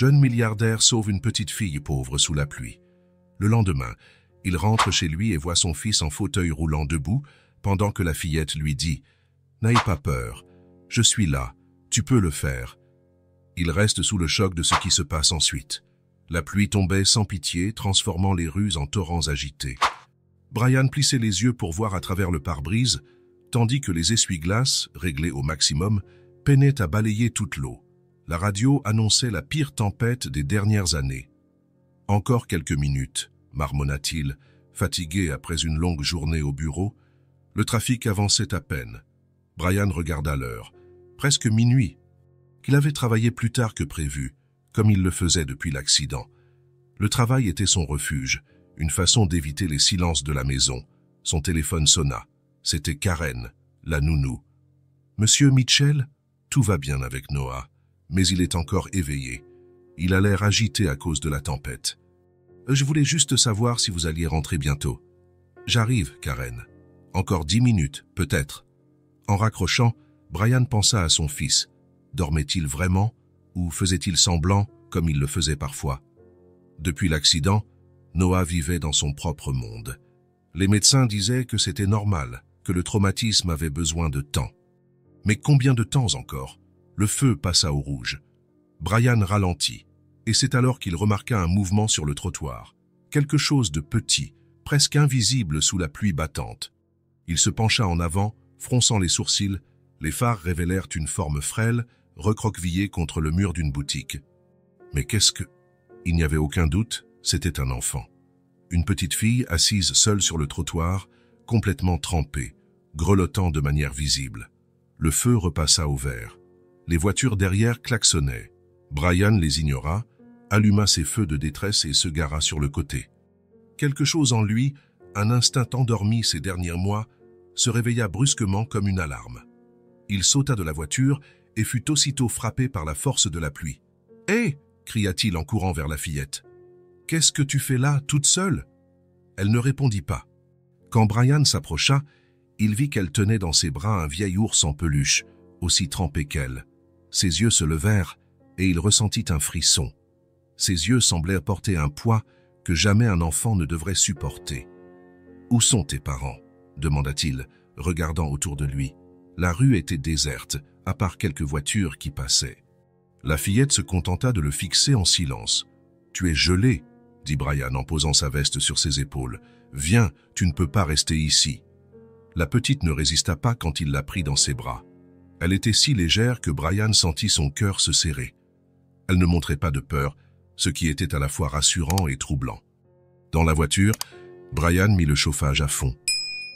Jeune milliardaire sauve une petite fille pauvre sous la pluie. Le lendemain, il rentre chez lui et voit son fils en fauteuil roulant debout, pendant que la fillette lui dit « N'aie pas peur, je suis là, tu peux le faire ». Il reste sous le choc de ce qui se passe ensuite. La pluie tombait sans pitié, transformant les rues en torrents agités. Brian plissait les yeux pour voir à travers le pare-brise, tandis que les essuie-glaces, réglés au maximum, peinaient à balayer toute l'eau. La radio annonçait la pire tempête des dernières années. « Encore quelques minutes », marmonna-t-il, fatigué après une longue journée au bureau. Le trafic avançait à peine. Brian regarda l'heure. Presque minuit. Qu'il avait travaillé plus tard que prévu, comme il le faisait depuis l'accident. Le travail était son refuge, une façon d'éviter les silences de la maison. Son téléphone sonna. C'était Karen, la nounou. « Monsieur Mitchell, tout va bien avec Noah, mais il est encore éveillé. Il a l'air agité à cause de la tempête. Je voulais juste savoir si vous alliez rentrer bientôt. »« J'arrive, Karen. Encore 10 minutes, peut-être. » En raccrochant, Brian pensa à son fils. Dormait-il vraiment ou faisait-il semblant comme il le faisait parfois? Depuis l'accident, Noah vivait dans son propre monde. Les médecins disaient que c'était normal, que le traumatisme avait besoin de temps. Mais combien de temps encore? Le feu passa au rouge. Brian ralentit, et c'est alors qu'il remarqua un mouvement sur le trottoir. Quelque chose de petit, presque invisible sous la pluie battante. Il se pencha en avant, fronçant les sourcils. Les phares révélèrent une forme frêle, recroquevillée contre le mur d'une boutique. Mais qu'est-ce que... Il n'y avait aucun doute, c'était un enfant. Une petite fille assise seule sur le trottoir, complètement trempée, grelottant de manière visible. Le feu repassa au vert. Les voitures derrière klaxonnaient. Brian les ignora, alluma ses feux de détresse et se gara sur le côté. Quelque chose en lui, un instinct endormi ces derniers mois, se réveilla brusquement comme une alarme. Il sauta de la voiture et fut aussitôt frappé par la force de la pluie. « Hé !» cria-t-il en courant vers la fillette. « Qu'est-ce que tu fais là, toute seule ?» Elle ne répondit pas. Quand Brian s'approcha, il vit qu'elle tenait dans ses bras un vieil ours en peluche, aussi trempé qu'elle. Ses yeux se levèrent et il ressentit un frisson. Ses yeux semblaient porter un poids que jamais un enfant ne devrait supporter. « Où sont tes parents ?» demanda-t-il, regardant autour de lui. La rue était déserte, à part quelques voitures qui passaient. La fillette se contenta de le fixer en silence. « Tu es gelé » dit Brian en posant sa veste sur ses épaules. « Viens, tu ne peux pas rester ici. » La petite ne résista pas quand il la prit dans ses bras. Elle était si légère que Brian sentit son cœur se serrer. Elle ne montrait pas de peur, ce qui était à la fois rassurant et troublant. Dans la voiture, Brian mit le chauffage à fond.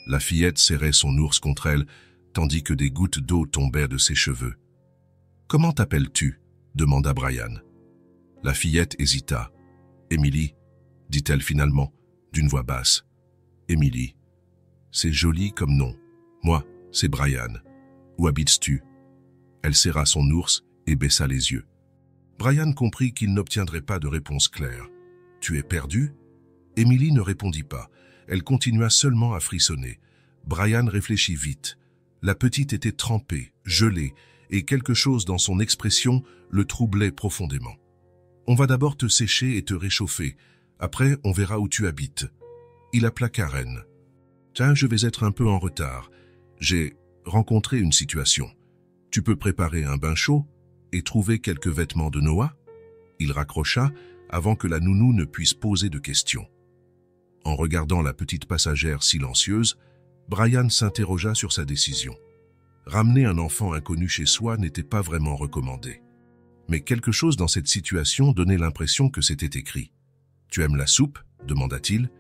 La fillette serrait son ours contre elle, tandis que des gouttes d'eau tombaient de ses cheveux. « Comment t'appelles-tu » demanda Brian. La fillette hésita. « Émilie » dit-elle finalement, d'une voix basse. « Émilie. C'est joli comme nom. Moi, c'est Brian. Où habites-tu » Elle serra son ours et baissa les yeux. Brian comprit qu'il n'obtiendrait pas de réponse claire. « Tu es perdu » Émilie ne répondit pas. Elle continua seulement à frissonner. Brian réfléchit vite. La petite était trempée, gelée, et quelque chose dans son expression le troublait profondément. « On va d'abord te sécher et te réchauffer. Après, on verra où tu habites. » Il appela Karen. « Tiens, je vais être un peu en retard. J'ai rencontré une situation. Tu peux préparer un bain chaud et trouver quelques vêtements de Noah ?» Il raccrocha avant que la nounou ne puisse poser de questions. En regardant la petite passagère silencieuse, Brian s'interrogea sur sa décision. Ramener un enfant inconnu chez soi n'était pas vraiment recommandé. Mais quelque chose dans cette situation donnait l'impression que c'était écrit. « Tu aimes la soupe ?» demanda-t-il.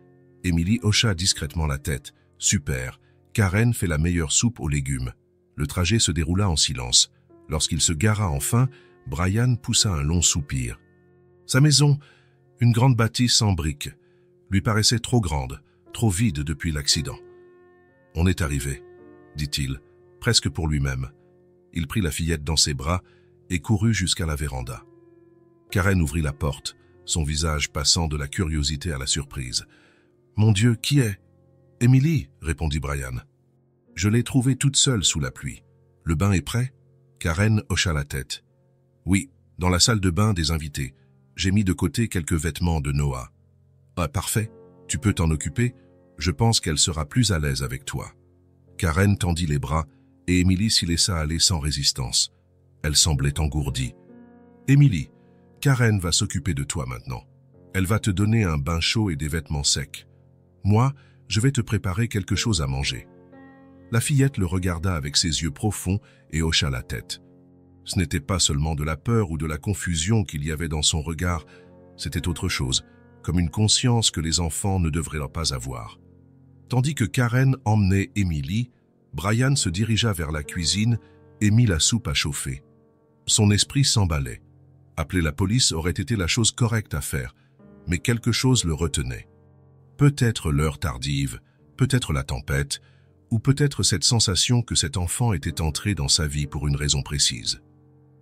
Émilie hocha discrètement la tête. « Super, Karen fait la meilleure soupe aux légumes. » Le trajet se déroula en silence. Lorsqu'il se gara enfin, Brian poussa un long soupir. Sa maison, une grande bâtisse en briques, lui paraissait trop grande, trop vide depuis l'accident. « On est arrivé » dit-il, presque pour lui-même. Il prit la fillette dans ses bras et courut jusqu'à la véranda. Karen ouvrit la porte, son visage passant de la curiosité à la surprise. « Mon Dieu, qui est ?»« Émilie » répondit Brian. « Je l'ai trouvée toute seule sous la pluie. Le bain est prêt ?» Karen hocha la tête. « Oui, dans la salle de bain des invités. J'ai mis de côté quelques vêtements de Noah. Ah, parfait. Tu peux t'en occuper. Je pense qu'elle sera plus à l'aise avec toi. Karen tendit les bras et Émilie s'y laissa aller sans résistance. Elle semblait engourdie. Émilie, Karen va s'occuper de toi maintenant. Elle va te donner un bain chaud et des vêtements secs. Moi, je vais te préparer quelque chose à manger. La fillette le regarda avec ses yeux profonds et hocha la tête. Ce n'était pas seulement de la peur ou de la confusion qu'il y avait dans son regard, c'était autre chose, comme une conscience que les enfants ne devraient pas avoir. Tandis que Karen emmenait Émilie, Brian se dirigea vers la cuisine et mit la soupe à chauffer. Son esprit s'emballait. Appeler la police aurait été la chose correcte à faire, mais quelque chose le retenait. Peut-être l'heure tardive, peut-être la tempête, ou peut-être cette sensation que cet enfant était entré dans sa vie pour une raison précise.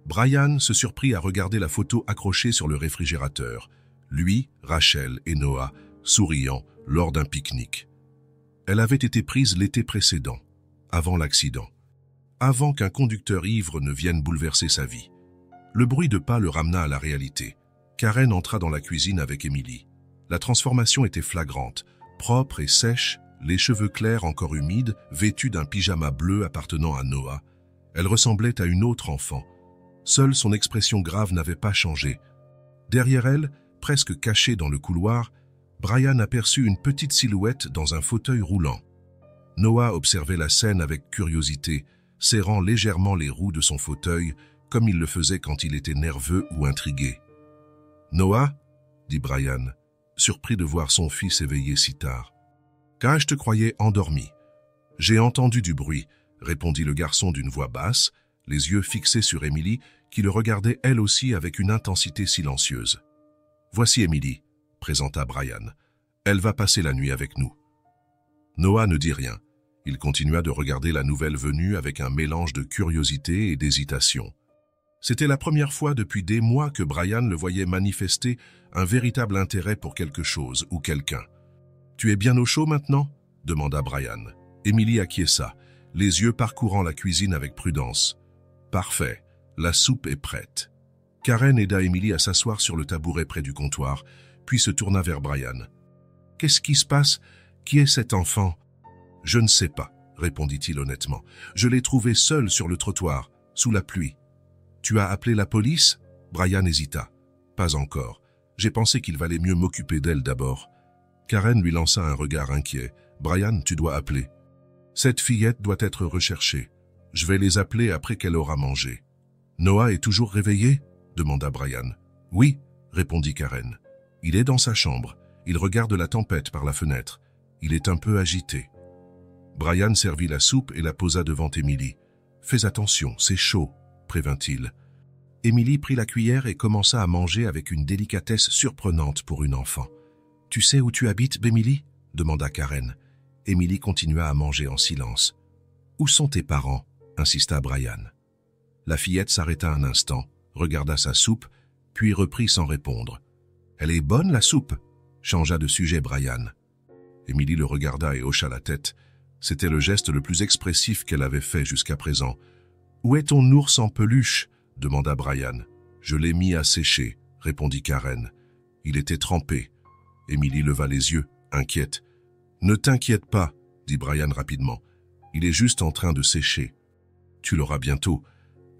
Brian se surprit à regarder la photo accrochée sur le réfrigérateur, lui, Rachel et Noah, souriant lors d'un pique-nique. Elle avait été prise l'été précédent, avant l'accident, avant qu'un conducteur ivre ne vienne bouleverser sa vie. Le bruit de pas le ramena à la réalité. Karen entra dans la cuisine avec Émilie. La transformation était flagrante, propre et sèche, les cheveux clairs encore humides, vêtue d'un pyjama bleu appartenant à Noah. Elle ressemblait à une autre enfant. Seule son expression grave n'avait pas changé. Derrière elle, presque cachée dans le couloir, Brian aperçut une petite silhouette dans un fauteuil roulant. Noah observait la scène avec curiosité, serrant légèrement les roues de son fauteuil, comme il le faisait quand il était nerveux ou intrigué. « Noah » dit Brian, surpris de voir son fils éveillé si tard. « Car je te croyais endormi. »« J'ai entendu du bruit » répondit le garçon d'une voix basse, les yeux fixés sur Émilie, qui le regardait elle aussi avec une intensité silencieuse. « Voici Émilie » présenta Brian. « Elle va passer la nuit avec nous. » Noah ne dit rien. Il continua de regarder la nouvelle venue avec un mélange de curiosité et d'hésitation. C'était la première fois depuis des mois que Brian le voyait manifester un véritable intérêt pour quelque chose ou quelqu'un. « Tu es bien au chaud maintenant » demanda Brian. Émilie acquiesça, les yeux parcourant la cuisine avec prudence. « Parfait, la soupe est prête. » Karen aida Émilie à s'asseoir sur le tabouret près du comptoir, puis se tourna vers Brian. « Qu'est-ce qui se passe? Qui est cet enfant ?»« Je ne sais pas, » répondit-il honnêtement. « Je l'ai trouvé seul sur le trottoir, sous la pluie. »« Tu as appelé la police ?» Brian hésita. « Pas encore. J'ai pensé qu'il valait mieux m'occuper d'elle d'abord. » Karen lui lança un regard inquiet. « Brian, tu dois appeler. Cette fillette doit être recherchée. Je vais les appeler après qu'elle aura mangé. »« Noah est toujours réveillé ?» demanda Brian. « Oui, » répondit Karen. « Il est dans sa chambre. Il regarde la tempête par la fenêtre. Il est un peu agité. » Brian servit la soupe et la posa devant Émilie. « Fais attention, c'est chaud, » prévint-il. Émilie prit la cuillère et commença à manger avec une délicatesse surprenante pour une enfant. « Tu sais où tu habites, Émilie » demanda Karen. Émilie continua à manger en silence. « Où sont tes parents » insista Brian. La fillette s'arrêta un instant, regarda sa soupe, puis reprit sans répondre. « Elle est bonne, la soupe » changea de sujet Brian. Émilie le regarda et hocha la tête. C'était le geste le plus expressif qu'elle avait fait jusqu'à présent. « Où est ton ours en peluche » demanda Brian. « Je l'ai mis à sécher » répondit Karen. Il était trempé. Émilie leva les yeux, inquiète. « Ne t'inquiète pas » dit Brian rapidement. « Il est juste en train de sécher. Tu l'auras bientôt. »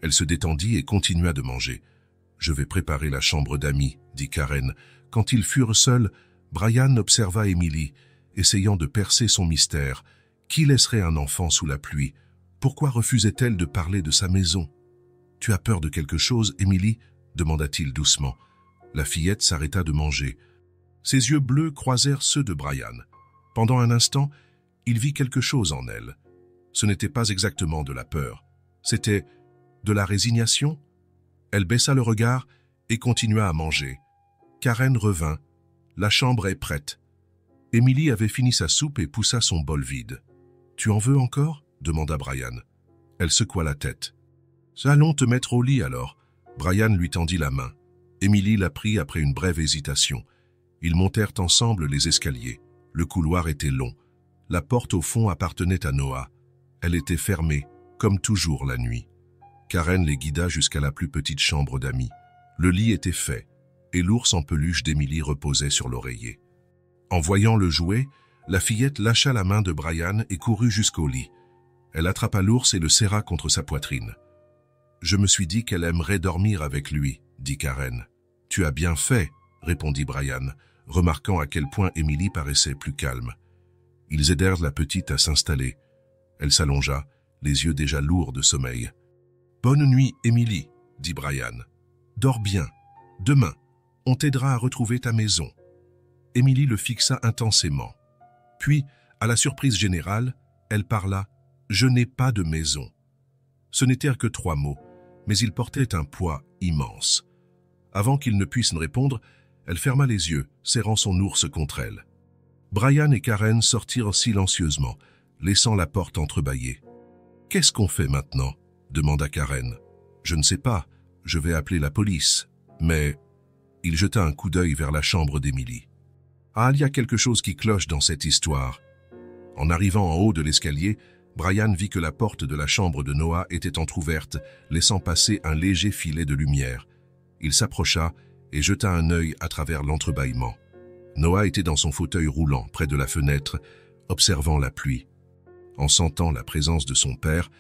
Elle se détendit et continua de manger. « Je vais préparer la chambre d'amis » dit Karen. Quand ils furent seuls, Brian observa Émilie, essayant de percer son mystère. Qui laisserait un enfant sous la pluie? Pourquoi refusait-elle de parler de sa maison? « Tu as peur de quelque chose, Émilie » demanda-t-il doucement. La fillette s'arrêta de manger. Ses yeux bleus croisèrent ceux de Brian. Pendant un instant, il vit quelque chose en elle. Ce n'était pas exactement de la peur. C'était de la résignation. Elle baissa le regard et continua à manger. Karen revint. La chambre est prête. Émilie avait fini sa soupe et poussa son bol vide. « Tu en veux encore » demanda Brian. Elle secoua la tête. « Allons te mettre au lit alors. » Brian lui tendit la main. Émilie la prit après une brève hésitation. Ils montèrent ensemble les escaliers. Le couloir était long. La porte au fond appartenait à Noah. Elle était fermée, comme toujours la nuit. Karen les guida jusqu'à la plus petite chambre d'amis. Le lit était fait. et l'ours en peluche d'Emily reposait sur l'oreiller. En voyant le jouet, la fillette lâcha la main de Brian et courut jusqu'au lit. Elle attrapa l'ours et le serra contre sa poitrine. « Je me suis dit qu'elle aimerait dormir avec lui, » dit Karen. « Tu as bien fait, » répondit Brian, remarquant à quel point Emily paraissait plus calme. Ils aidèrent la petite à s'installer. Elle s'allongea, les yeux déjà lourds de sommeil. « Bonne nuit, Emily, » dit Brian. « Dors bien. Demain, on t'aidera à retrouver ta maison. » Emily le fixa intensément. Puis, à la surprise générale, elle parla « Je n'ai pas de maison ». Ce n'étaient que 3 mots, mais ils portaient un poids immense. Avant qu'il ne puisse répondre, elle ferma les yeux, serrant son ours contre elle. Brian et Karen sortirent silencieusement, laissant la porte entrebâillée. « Qu'est-ce qu'on fait maintenant ?» demanda Karen. « Je ne sais pas, je vais appeler la police. » Mais il jeta un coup d'œil vers la chambre d'Emily. « Ah, il y a quelque chose qui cloche dans cette histoire. » En arrivant en haut de l'escalier, Brian vit que la porte de la chambre de Noah était entr'ouverte, laissant passer un léger filet de lumière. Il s'approcha et jeta un œil à travers l'entrebâillement. Noah était dans son fauteuil roulant, près de la fenêtre, observant la pluie. En sentant la présence de son père,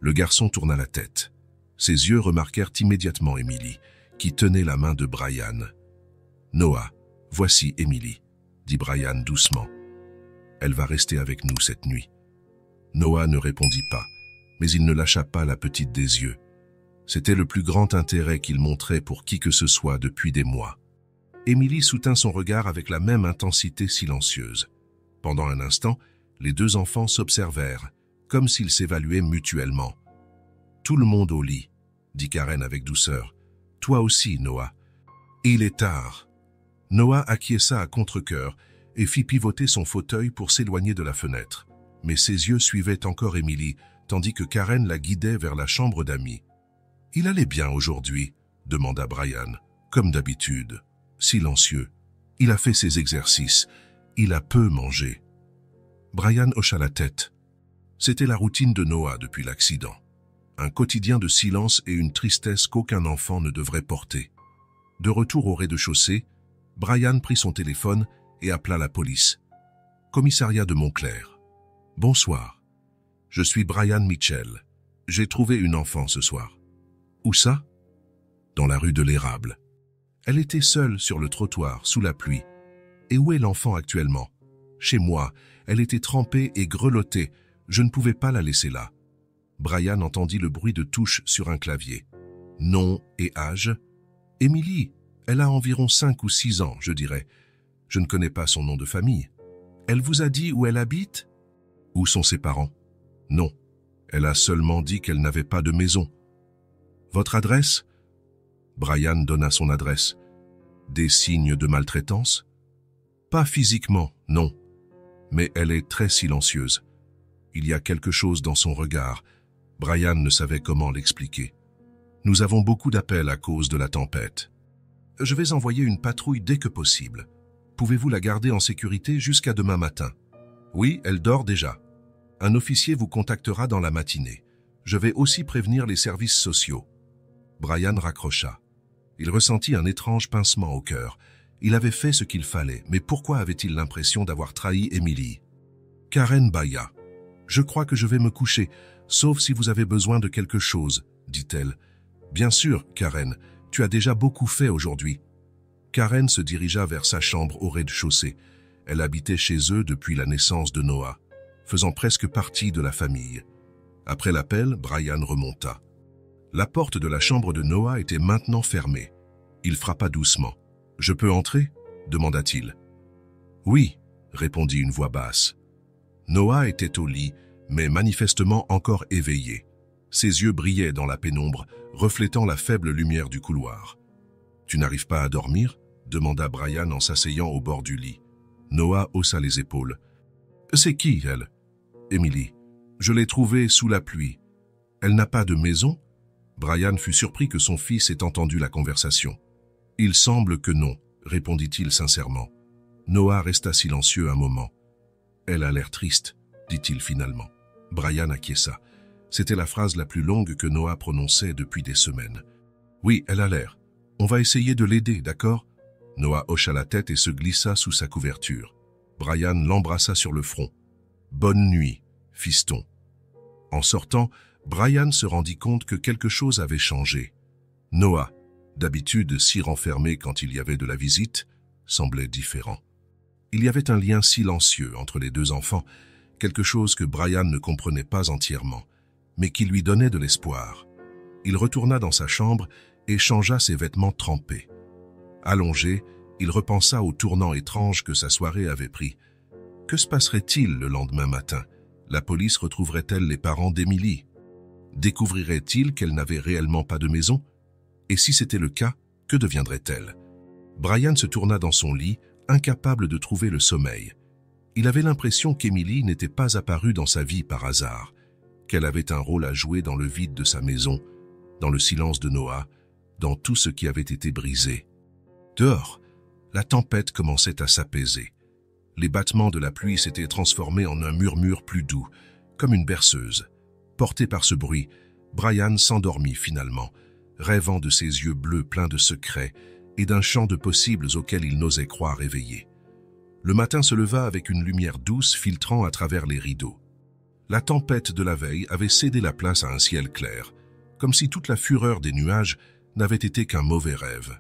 le garçon tourna la tête. Ses yeux remarquèrent immédiatement Emily, qui tenait la main de Brian. « Noah, voici Emily, » dit Brian doucement. « Elle va rester avec nous cette nuit. » Noah ne répondit pas, mais il ne lâcha pas la petite des yeux. C'était le plus grand intérêt qu'il montrait pour qui que ce soit depuis des mois. Emily soutint son regard avec la même intensité silencieuse. Pendant un instant, les 2 enfants s'observèrent, comme s'ils s'évaluaient mutuellement. « Tout le monde au lit, » dit Karen avec douceur. « Toi aussi, Noah. »« Il est tard. » Noah acquiesça à contre-cœur et fit pivoter son fauteuil pour s'éloigner de la fenêtre. Mais ses yeux suivaient encore Emily, tandis que Karen la guidait vers la chambre d'amis. « Il allait bien aujourd'hui ?» demanda Brian. « Comme d'habitude. Silencieux. Il a fait ses exercices. Il a peu mangé. » Brian hocha la tête. C'était la routine de Noah depuis l'accident. Un quotidien de silence et une tristesse qu'aucun enfant ne devrait porter. De retour au rez-de-chaussée, Brian prit son téléphone et appela la police. « Commissariat de Montclair. Bonsoir. Je suis Brian Mitchell. J'ai trouvé une enfant ce soir. » « Où ça ?»« Dans la rue de l'Érable. Elle était seule sur le trottoir, sous la pluie. Et où est l'enfant actuellement ? Chez moi. Elle était trempée et grelottée. Je ne pouvais pas la laisser là. » Brian entendit le bruit de touches sur un clavier. Nom et âge ? Emily. Elle a environ 5 ou 6 ans, je dirais. Je ne connais pas son nom de famille. Elle vous a dit où elle habite ? Où sont ses parents ? Non. Elle a seulement dit qu'elle n'avait pas de maison. Votre adresse ? Brian donna son adresse. Des signes de maltraitance ? Pas physiquement, non. Mais elle est très silencieuse. Il y a quelque chose dans son regard. Brian ne savait comment l'expliquer. Nous avons beaucoup d'appels à cause de la tempête. Je vais envoyer une patrouille dès que possible. Pouvez-vous la garder en sécurité jusqu'à demain matin ? Oui, elle dort déjà. Un officier vous contactera dans la matinée. Je vais aussi prévenir les services sociaux. Brian raccrocha. Il ressentit un étrange pincement au cœur. Il avait fait ce qu'il fallait, mais pourquoi avait-il l'impression d'avoir trahi Emily ? Karen bâilla. « Je crois que je vais me coucher, sauf si vous avez besoin de quelque chose, » dit-elle. « Bien sûr, Karen, tu as déjà beaucoup fait aujourd'hui. » Karen se dirigea vers sa chambre au rez-de-chaussée. Elle habitait chez eux depuis la naissance de Noah, faisant presque partie de la famille. Après l'appel, Brian remonta. La porte de la chambre de Noah était maintenant fermée. Il frappa doucement. « Je peux entrer ?» demanda-t-il. « Oui », répondit une voix basse. Noah était au lit, mais manifestement encore éveillé. Ses yeux brillaient dans la pénombre, reflétant la faible lumière du couloir. « Tu n'arrives pas à dormir ?» demanda Brian en s'asseyant au bord du lit. Noah haussa les épaules. « C'est qui, elle ?»« Emily. Je l'ai trouvée sous la pluie. Elle n'a pas de maison ?» Brian fut surpris que son fils ait entendu la conversation. « Il semble que non », répondit-il sincèrement. Noah resta silencieux un moment. « Elle a l'air triste », dit-il finalement. Brian acquiesça. C'était la phrase la plus longue que Noah prononçait depuis des semaines. « Oui, elle a l'air. On va essayer de l'aider, d'accord ? Noah hocha la tête et se glissa sous sa couverture. Brian l'embrassa sur le front. « Bonne nuit, fiston. » En sortant, Brian se rendit compte que quelque chose avait changé. Noah, d'habitude si renfermé quand il y avait de la visite, semblait différent. Il y avait un lien silencieux entre les deux enfants, quelque chose que Brian ne comprenait pas entièrement, mais qui lui donnait de l'espoir. Il retourna dans sa chambre et changea ses vêtements trempés. Allongé, il repensa au tournant étrange que sa soirée avait pris. Que se passerait-il le lendemain matin? La police retrouverait-elle les parents d'Emily? Découvrirait-il qu'elle n'avait réellement pas de maison? Et si c'était le cas, que deviendrait-elle? Brian se tourna dans son lit, incapable de trouver le sommeil. Il avait l'impression qu'Emily n'était pas apparue dans sa vie par hasard, qu'elle avait un rôle à jouer dans le vide de sa maison, dans le silence de Noah, dans tout ce qui avait été brisé. Dehors, la tempête commençait à s'apaiser. Les battements de la pluie s'étaient transformés en un murmure plus doux, comme une berceuse. Porté par ce bruit, Brian s'endormit finalement, rêvant de ses yeux bleus pleins de secrets et d'un champ de possibles auxquels il n'osait croire éveillé. Le matin se leva avec une lumière douce filtrant à travers les rideaux. La tempête de la veille avait cédé la place à un ciel clair, comme si toute la fureur des nuages n'avait été qu'un mauvais rêve.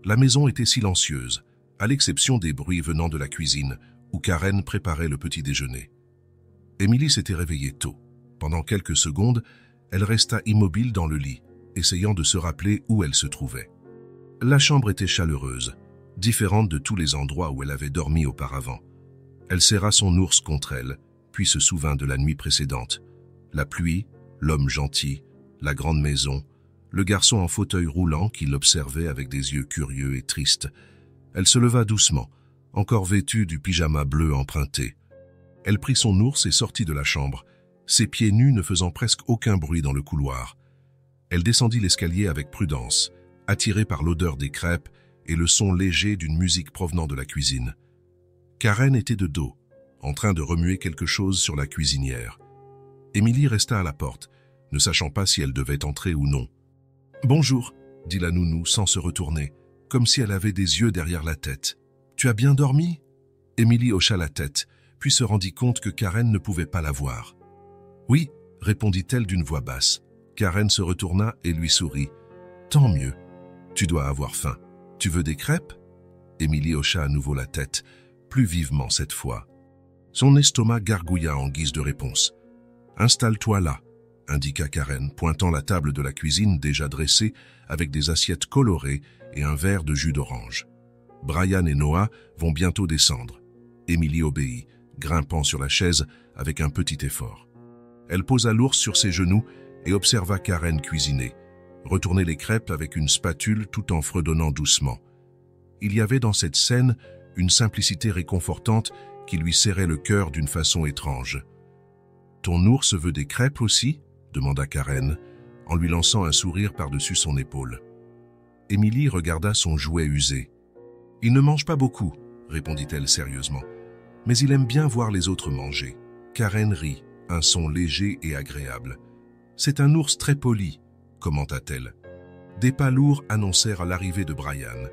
La maison était silencieuse, à l'exception des bruits venant de la cuisine, où Karen préparait le petit déjeuner. Emily s'était réveillée tôt. Pendant quelques secondes, elle resta immobile dans le lit, essayant de se rappeler où elle se trouvait. La chambre était chaleureuse, différente de tous les endroits où elle avait dormi auparavant. Elle serra son ours contre elle, puis se souvint de la nuit précédente. La pluie, l'homme gentil, la grande maison, le garçon en fauteuil roulant qui l'observait avec des yeux curieux et tristes. Elle se leva doucement, encore vêtue du pyjama bleu emprunté. Elle prit son ours et sortit de la chambre, ses pieds nus ne faisant presque aucun bruit dans le couloir. Elle descendit l'escalier avec prudence, attirée par l'odeur des crêpes et le son léger d'une musique provenant de la cuisine. Karen était de dos, en train de remuer quelque chose sur la cuisinière. Emily resta à la porte, ne sachant pas si elle devait entrer ou non. « Bonjour », dit la nounou sans se retourner, comme si elle avait des yeux derrière la tête. « Tu as bien dormi ?» Emily hocha la tête, puis se rendit compte que Karen ne pouvait pas la voir. « Oui », répondit-elle d'une voix basse. Karen se retourna et lui sourit. « Tant mieux. Tu dois avoir faim. Tu veux des crêpes ?» Emily hocha à nouveau la tête, plus vivement cette fois. Son estomac gargouilla en guise de réponse. « Installe-toi là », indiqua Karen, pointant la table de la cuisine déjà dressée avec des assiettes colorées et un verre de jus d'orange. « Brian et Noah vont bientôt descendre. » Emily obéit, grimpant sur la chaise avec un petit effort. Elle posa l'ours sur ses genoux et observa Karen cuisiner, retourner les crêpes avec une spatule tout en fredonnant doucement. Il y avait dans cette scène une simplicité réconfortante qui lui serrait le cœur d'une façon étrange. « Ton ours veut des crêpes aussi ?» demanda Karen, en lui lançant un sourire par-dessus son épaule. Emily regarda son jouet usé. « Il ne mange pas beaucoup, » répondit-elle sérieusement, « mais il aime bien voir les autres manger. » Karen rit, un son léger et agréable. « C'est un ours très poli, » commenta-t-elle. Des pas lourds annoncèrent l'arrivée de Brian.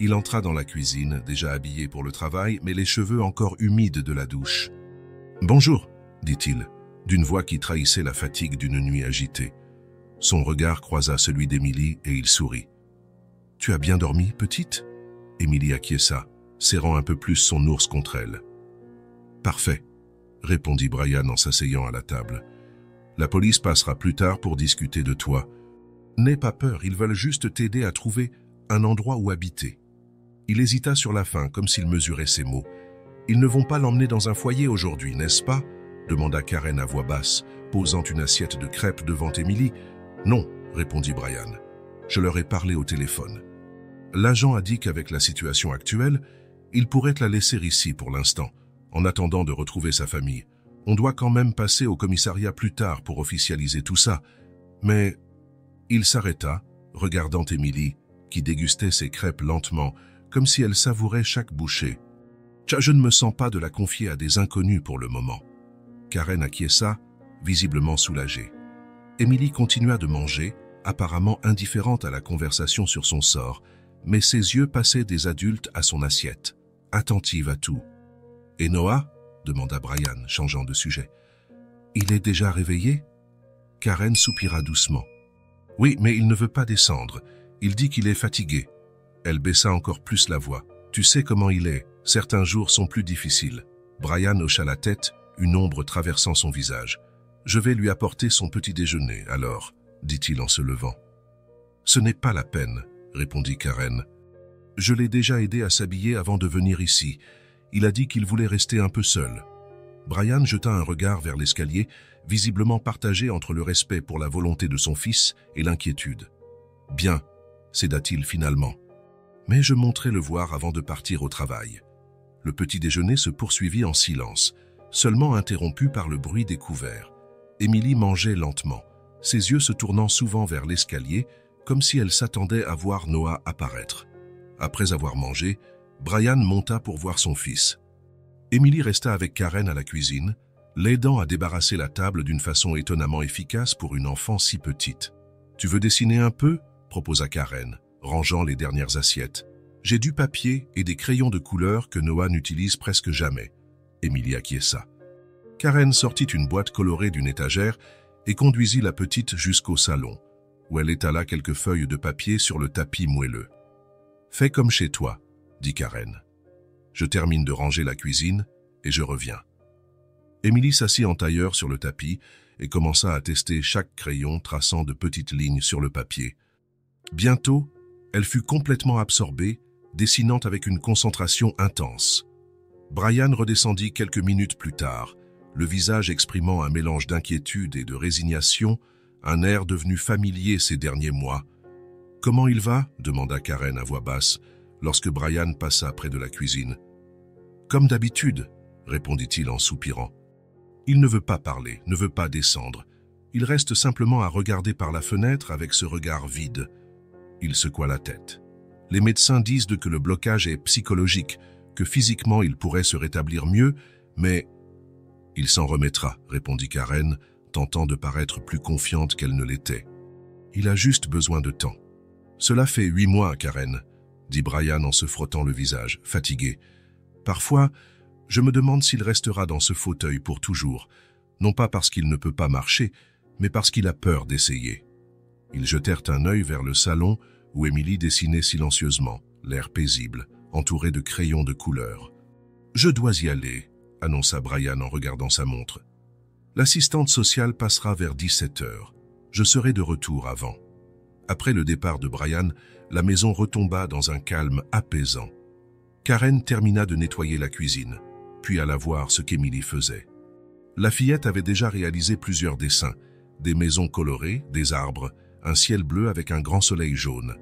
Il entra dans la cuisine, déjà habillé pour le travail, mais les cheveux encore humides de la douche. « Bonjour », dit-il, d'une voix qui trahissait la fatigue d'une nuit agitée. Son regard croisa celui d'Emily et il sourit. « Tu as bien dormi, petite ?» Emily acquiesça, serrant un peu plus son ours contre elle. « Parfait », répondit Brian en s'asseyant à la table. « La police passera plus tard pour discuter de toi. N'aie pas peur, ils veulent juste t'aider à trouver un endroit où habiter. » Il hésita sur la fin, comme s'il mesurait ses mots. « Ils ne vont pas l'emmener dans un foyer aujourd'hui, n'est-ce pas ?» demanda Karen à voix basse, posant une assiette de crêpes devant Emily. « Non », répondit Brian. « Je leur ai parlé au téléphone. L'agent a dit qu'avec la situation actuelle, il pourrait la laisser ici pour l'instant, en attendant de retrouver sa famille. On doit quand même passer au commissariat plus tard pour officialiser tout ça. Mais... » Il s'arrêta, regardant Emily, qui dégustait ses crêpes lentement, comme si elle savourait chaque bouchée. « Je ne me sens pas de la confier à des inconnus pour le moment. » Karen acquiesça, visiblement soulagée. Emily continua de manger, apparemment indifférente à la conversation sur son sort, mais ses yeux passaient des adultes à son assiette, attentive à tout. « Et Noah ?» demanda Brian, changeant de sujet. « Il est déjà réveillé ?» Karen soupira doucement. « Oui, mais il ne veut pas descendre. Il dit qu'il est fatigué. » Elle baissa encore plus la voix. « Tu sais comment il est. Certains jours sont plus difficiles. » Brian hocha la tête, une ombre traversant son visage. « Je vais lui apporter son petit déjeuner, alors, » dit-il en se levant. « Ce n'est pas la peine, » répondit Karen. « Je l'ai déjà aidé à s'habiller avant de venir ici. Il a dit qu'il voulait rester un peu seul. » Brian jeta un regard vers l'escalier, visiblement partagé entre le respect pour la volonté de son fils et l'inquiétude. « Bien, » céda-t-il finalement. « Mais je monterai le voir avant de partir au travail. » Le petit déjeuner se poursuivit en silence, seulement interrompu par le bruit des couverts. Émilie mangeait lentement, ses yeux se tournant souvent vers l'escalier, comme si elle s'attendait à voir Noah apparaître. Après avoir mangé, Brian monta pour voir son fils. Émilie resta avec Karen à la cuisine, l'aidant à débarrasser la table d'une façon étonnamment efficace pour une enfant si petite. « Tu veux dessiner un peu ?» proposa Karen, rangeant les dernières assiettes. « J'ai du papier et des crayons de couleur que Noah n'utilise presque jamais. » Émilie acquiesça. Karen sortit une boîte colorée d'une étagère et conduisit la petite jusqu'au salon, où elle étala quelques feuilles de papier sur le tapis moelleux. « Fais comme chez toi, » dit Karen. « Je termine de ranger la cuisine et je reviens. » Émilie s'assit en tailleur sur le tapis et commença à tester chaque crayon traçant de petites lignes sur le papier. Bientôt, elle fut complètement absorbée, dessinant avec une concentration intense. Brian redescendit quelques minutes plus tard, le visage exprimant un mélange d'inquiétude et de résignation, un air devenu familier ces derniers mois. « Comment il va ?» demanda Karen à voix basse, lorsque Brian passa près de la cuisine. « Comme d'habitude » répondit-il en soupirant. Il ne veut pas parler, ne veut pas descendre. Il reste simplement à regarder par la fenêtre avec ce regard vide. Il secoua la tête. Les médecins disent que le blocage est psychologique, que physiquement il pourrait se rétablir mieux, mais... Il s'en remettra, répondit Karen, tentant de paraître plus confiante qu'elle ne l'était. Il a juste besoin de temps. Cela fait 8 mois, Karen, dit Brian en se frottant le visage, fatigué. Parfois, je me demande s'il restera dans ce fauteuil pour toujours, non pas parce qu'il ne peut pas marcher, mais parce qu'il a peur d'essayer. Ils jetèrent un œil vers le salon où Émilie dessinait silencieusement, l'air paisible, entouré de crayons de couleur. « Je dois y aller », annonça Brian en regardant sa montre. « L'assistante sociale passera vers 17 heures. Je serai de retour avant. » Après le départ de Brian, la maison retomba dans un calme apaisant. Karen termina de nettoyer la cuisine, puis alla voir ce qu'Émilie faisait. La fillette avait déjà réalisé plusieurs dessins, des maisons colorées, des arbres, un ciel bleu avec un grand soleil jaune.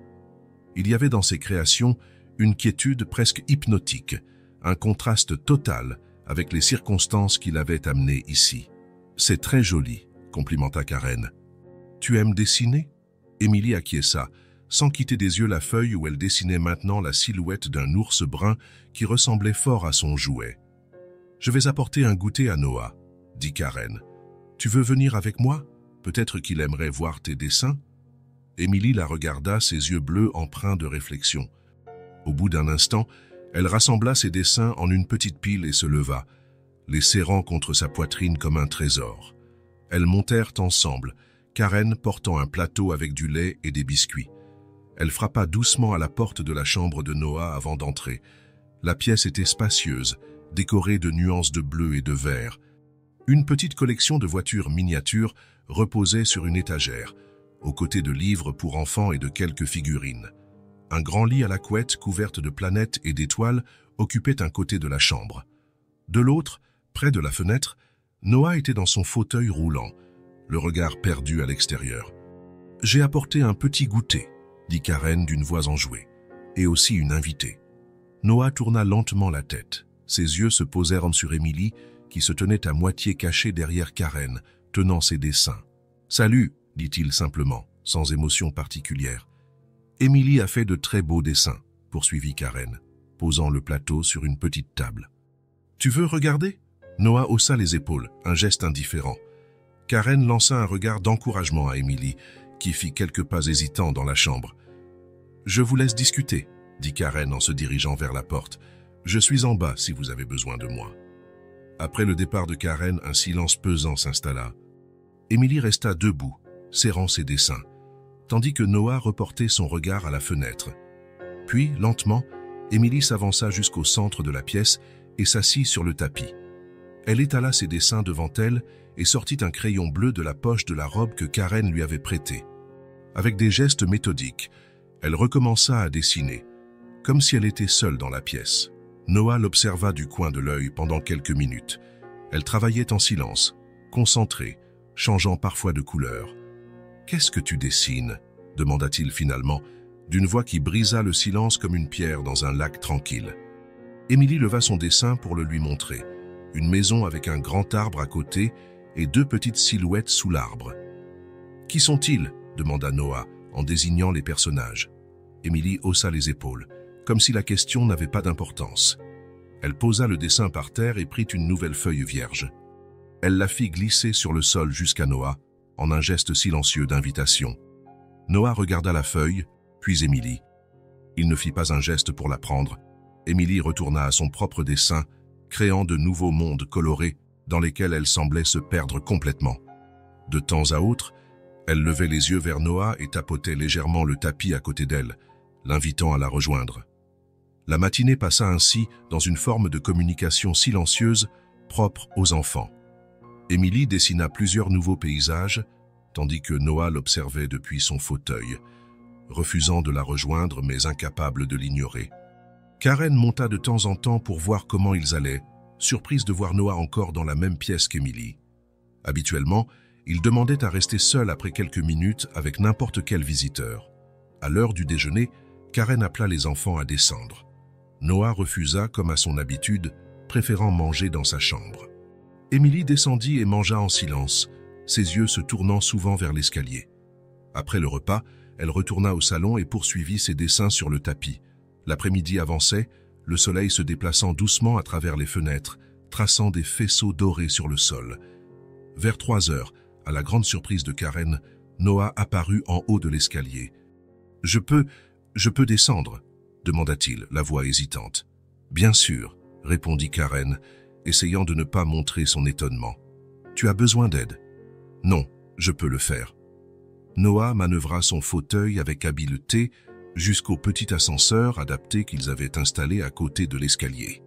Il y avait dans ses créations une quiétude presque hypnotique, un contraste total avec les circonstances qui l'avaient amené ici. « C'est très joli », complimenta Karen. « Tu aimes dessiner ?» Émilie acquiesça, sans quitter des yeux la feuille où elle dessinait maintenant la silhouette d'un ours brun qui ressemblait fort à son jouet. « Je vais apporter un goûter à Noah, » dit Karen. « Tu veux venir avec moi? Peut-être qu'il aimerait voir tes dessins ?» Émilie la regarda, ses yeux bleus empreints de réflexion. Au bout d'un instant, elle rassembla ses dessins en une petite pile et se leva, les serrant contre sa poitrine comme un trésor. Elles montèrent ensemble, Karen portant un plateau avec du lait et des biscuits. Elle frappa doucement à la porte de la chambre de Noah avant d'entrer. La pièce était spacieuse, décorée de nuances de bleu et de vert. Une petite collection de voitures miniatures reposait sur une étagère, aux côtés de livres pour enfants et de quelques figurines. Un grand lit à la couette couverte de planètes et d'étoiles occupait un côté de la chambre. De l'autre, près de la fenêtre, Noah était dans son fauteuil roulant, le regard perdu à l'extérieur. « J'ai apporté un petit goûter », dit Karen d'une voix enjouée, « et aussi une invitée. » Noah tourna lentement la tête. Ses yeux se posèrent sur Émilie, qui se tenait à moitié cachée derrière Karen, tenant ses dessins. « Salut », dit-il simplement, sans émotion particulière. « Émilie a fait de très beaux dessins, » poursuivit Karen, posant le plateau sur une petite table. « Tu veux regarder ?» Noah haussa les épaules, un geste indifférent. Karen lança un regard d'encouragement à Émilie, qui fit quelques pas hésitants dans la chambre. Je vous laisse discuter, dit Karen en se dirigeant vers la porte. Je suis en bas si vous avez besoin de moi. Après le départ de Karen, un silence pesant s'installa. Émilie resta debout, serrant ses dessins, tandis que Noah reportait son regard à la fenêtre. Puis, lentement, Émilie s'avança jusqu'au centre de la pièce et s'assit sur le tapis. Elle étala ses dessins devant elle et sortit un crayon bleu de la poche de la robe que Karen lui avait prêtée. Avec des gestes méthodiques, elle recommença à dessiner, comme si elle était seule dans la pièce. Noah l'observa du coin de l'œil pendant quelques minutes. Elle travaillait en silence, concentrée, changeant parfois de couleur. « Qu'est-ce que tu dessines ?» demanda-t-il finalement, d'une voix qui brisa le silence comme une pierre dans un lac tranquille. Émilie leva son dessin pour le lui montrer. Une maison avec un grand arbre à côté et deux petites silhouettes sous l'arbre. « Qui sont-ils » demanda Noah en désignant les personnages. Émilie haussa les épaules, comme si la question n'avait pas d'importance. Elle posa le dessin par terre et prit une nouvelle feuille vierge. Elle la fit glisser sur le sol jusqu'à Noah, en un geste silencieux d'invitation. Noah regarda la feuille, puis Émilie. Il ne fit pas un geste pour la prendre. Émilie retourna à son propre dessin, créant de nouveaux mondes colorés dans lesquels elle semblait se perdre complètement. De temps à autre, elle levait les yeux vers Noah et tapotait légèrement le tapis à côté d'elle, l'invitant à la rejoindre. La matinée passa ainsi dans une forme de communication silencieuse propre aux enfants. Émilie dessina plusieurs nouveaux paysages, tandis que Noah l'observait depuis son fauteuil, refusant de la rejoindre mais incapable de l'ignorer. Karen monta de temps en temps pour voir comment ils allaient, surprise de voir Noah encore dans la même pièce qu'Émilie. Habituellement, il demandait à rester seul après quelques minutes avec n'importe quel visiteur. À l'heure du déjeuner, Karen appela les enfants à descendre. Noah refusa comme à son habitude, préférant manger dans sa chambre. Émilie descendit et mangea en silence, ses yeux se tournant souvent vers l'escalier. Après le repas, elle retourna au salon et poursuivit ses dessins sur le tapis. L'après-midi avançait, le soleil se déplaçant doucement à travers les fenêtres, traçant des faisceaux dorés sur le sol. Vers 3 heures, à la grande surprise de Karen, Noah apparut en haut de l'escalier. « Je peux descendre ?» demanda-t-il, la voix hésitante. « Bien sûr », répondit Karen, essayant de ne pas montrer son étonnement. « Tu as besoin d'aide ?»« Non, je peux le faire. » Noah manœuvra son fauteuil avec habileté jusqu'au petit ascenseur adapté qu'ils avaient installé à côté de l'escalier.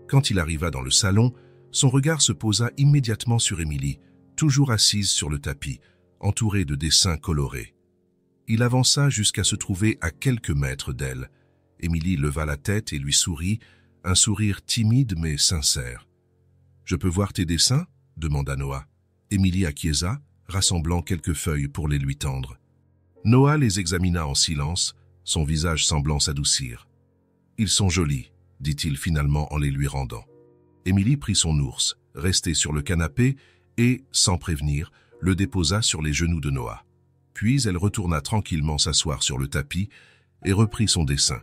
Quand il arriva dans le salon, son regard se posa immédiatement sur Émilie, toujours assise sur le tapis, entourée de dessins colorés. Il avança jusqu'à se trouver à quelques mètres d'elle. Émilie leva la tête et lui sourit, un sourire timide mais sincère. « Je peux voir tes dessins ?» demanda Noah. Émilie acquiesça, rassemblant quelques feuilles pour les lui tendre. Noah les examina en silence, son visage semblant s'adoucir. « Ils sont jolis », dit-il finalement en les lui rendant. Émilie prit son ours, resté sur le canapé, et, sans prévenir, le déposa sur les genoux de Noah. Puis elle retourna tranquillement s'asseoir sur le tapis et reprit son dessin,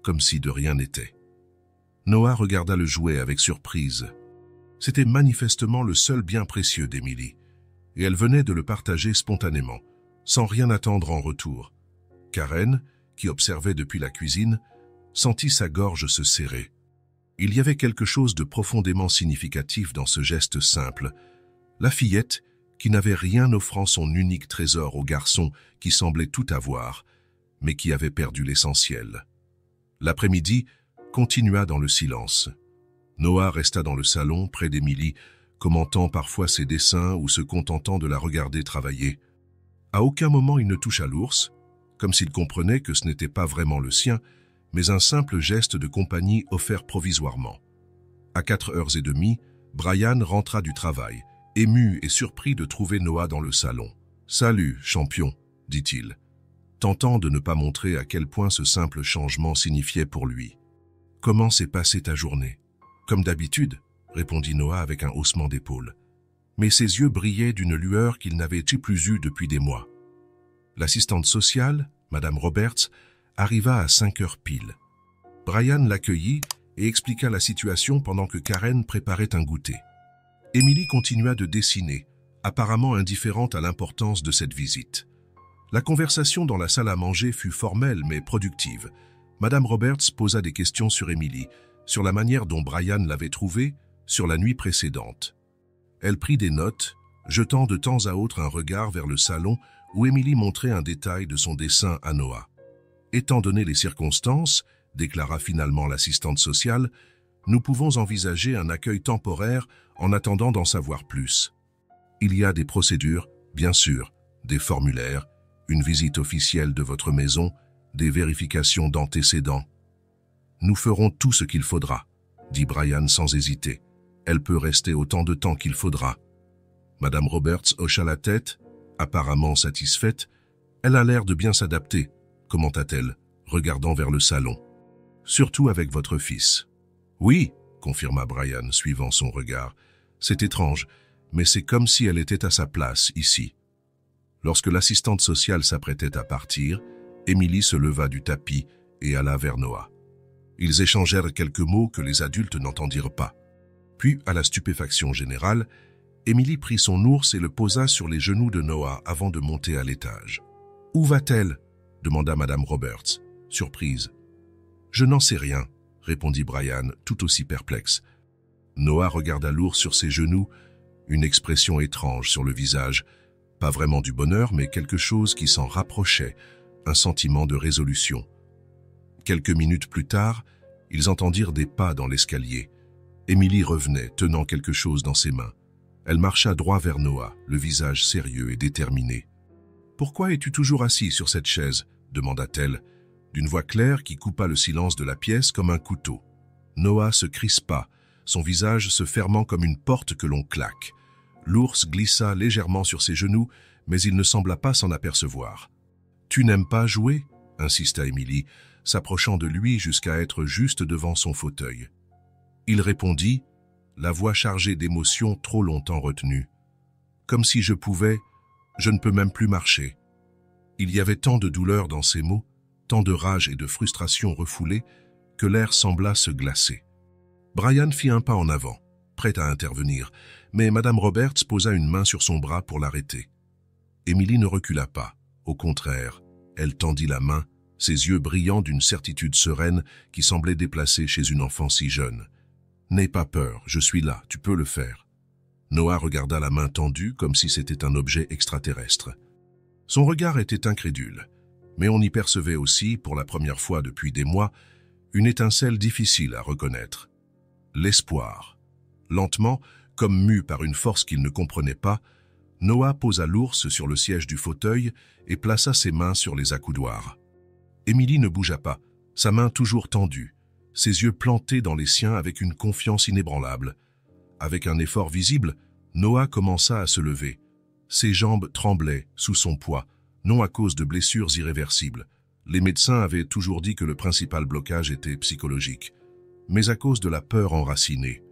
comme si de rien n'était. Noah regarda le jouet avec surprise. C'était manifestement le seul bien précieux d'Émilie, et elle venait de le partager spontanément, sans rien attendre en retour. Karen, qui observait depuis la cuisine, sentit sa gorge se serrer. Il y avait quelque chose de profondément significatif dans ce geste simple. La fillette, qui n'avait rien offrant son unique trésor au garçon qui semblait tout avoir, mais qui avait perdu l'essentiel. L'après-midi continua dans le silence. Noah resta dans le salon, près d'Émilie, commentant parfois ses dessins ou se contentant de la regarder travailler. À aucun moment il ne toucha l'ours, comme s'il comprenait que ce n'était pas vraiment le sien, mais un simple geste de compagnie offert provisoirement. À 4h30, Brian rentra du travail, ému et surpris de trouver Noah dans le salon. « Salut, champion », dit-il, tentant de ne pas montrer à quel point ce simple changement signifiait pour lui. « Comment s'est passée ta journée ?»« Comme d'habitude », répondit Noah avec un haussement d'épaule. Mais ses yeux brillaient d'une lueur qu'il n'avait plus eue depuis des mois. L'assistante sociale, Madame Roberts, arriva à 5 heures pile. Brian l'accueillit et expliqua la situation pendant que Karen préparait un goûter. Émilie continua de dessiner, apparemment indifférente à l'importance de cette visite. La conversation dans la salle à manger fut formelle mais productive. Madame Roberts posa des questions sur Emily, sur la manière dont Brian l'avait trouvée, sur la nuit précédente. Elle prit des notes, jetant de temps à autre un regard vers le salon où Emily montrait un détail de son dessin à Noah. Étant donné les circonstances, déclara finalement l'assistante sociale, nous pouvons envisager un accueil temporaire en attendant d'en savoir plus. Il y a des procédures, bien sûr, des formulaires, une visite officielle de votre maison, des vérifications d'antécédents. Nous ferons tout ce qu'il faudra, dit Brian sans hésiter. Elle peut rester autant de temps qu'il faudra. Madame Roberts hocha la tête, apparemment satisfaite. Elle a l'air de bien s'adapter, commenta-t-elle, regardant vers le salon. Surtout avec votre fils. Oui, confirma Brian, suivant son regard. C'est étrange, mais c'est comme si elle était à sa place ici. Lorsque l'assistante sociale s'apprêtait à partir, Emily se leva du tapis et alla vers Noah. Ils échangèrent quelques mots que les adultes n'entendirent pas. Puis, à la stupéfaction générale, Emily prit son ours et le posa sur les genoux de Noah avant de monter à l'étage. « Où va-t-elle » demanda Madame Roberts, surprise. « Je n'en sais rien » répondit Brian, tout aussi perplexe. Noah regarda l'ours sur ses genoux, une expression étrange sur le visage, pas vraiment du bonheur, mais quelque chose qui s'en rapprochait, un sentiment de résolution. Quelques minutes plus tard, ils entendirent des pas dans l'escalier. Emily revenait, tenant quelque chose dans ses mains. Elle marcha droit vers Noah, le visage sérieux et déterminé. « Pourquoi es-tu toujours assis sur cette chaise ?» demanda-t-elle, d'une voix claire qui coupa le silence de la pièce comme un couteau. Noah se crispa, son visage se fermant comme une porte que l'on claque. L'ours glissa légèrement sur ses genoux, mais il ne sembla pas s'en apercevoir. « Tu n'aimes pas jouer ?» insista Emily, s'approchant de lui jusqu'à être juste devant son fauteuil. Il répondit, la voix chargée d'émotions trop longtemps retenues. « Comme si je pouvais, je ne peux même plus marcher. » Il y avait tant de douleur dans ces mots, tant de rage et de frustration refoulées, que l'air sembla se glacer. Brian fit un pas en avant, prêt à intervenir, mais Madame Roberts posa une main sur son bras pour l'arrêter. Emily ne recula pas. Au contraire, elle tendit la main, ses yeux brillants d'une certitude sereine qui semblait déplacée chez une enfant si jeune. « N'aie pas peur, je suis là, tu peux le faire. » Noah regarda la main tendue comme si c'était un objet extraterrestre. Son regard était incrédule, mais on y percevait aussi, pour la première fois depuis des mois, une étincelle difficile à reconnaître. L'espoir. Lentement, comme mu par une force qu'il ne comprenait pas, Noah posa l'ours sur le siège du fauteuil et plaça ses mains sur les accoudoirs. Emily ne bougea pas, sa main toujours tendue, ses yeux plantés dans les siens avec une confiance inébranlable. Avec un effort visible, Noah commença à se lever. Ses jambes tremblaient sous son poids, non à cause de blessures irréversibles. Les médecins avaient toujours dit que le principal blocage était psychologique, mais à cause de la peur enracinée.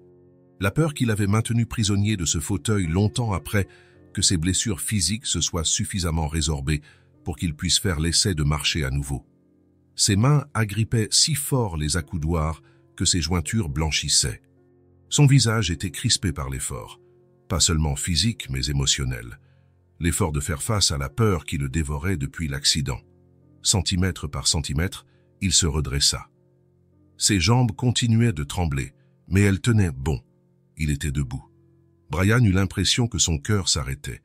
La peur qu'il avait maintenu prisonnier de ce fauteuil longtemps après que ses blessures physiques se soient suffisamment résorbées pour qu'il puisse faire l'essai de marcher à nouveau. Ses mains agrippaient si fort les accoudoirs que ses jointures blanchissaient. Son visage était crispé par l'effort, pas seulement physique mais émotionnel. L'effort de faire face à la peur qui le dévorait depuis l'accident. Centimètre par centimètre, il se redressa. Ses jambes continuaient de trembler, mais elles tenaient bon. Il était debout. Brian eut l'impression que son cœur s'arrêtait.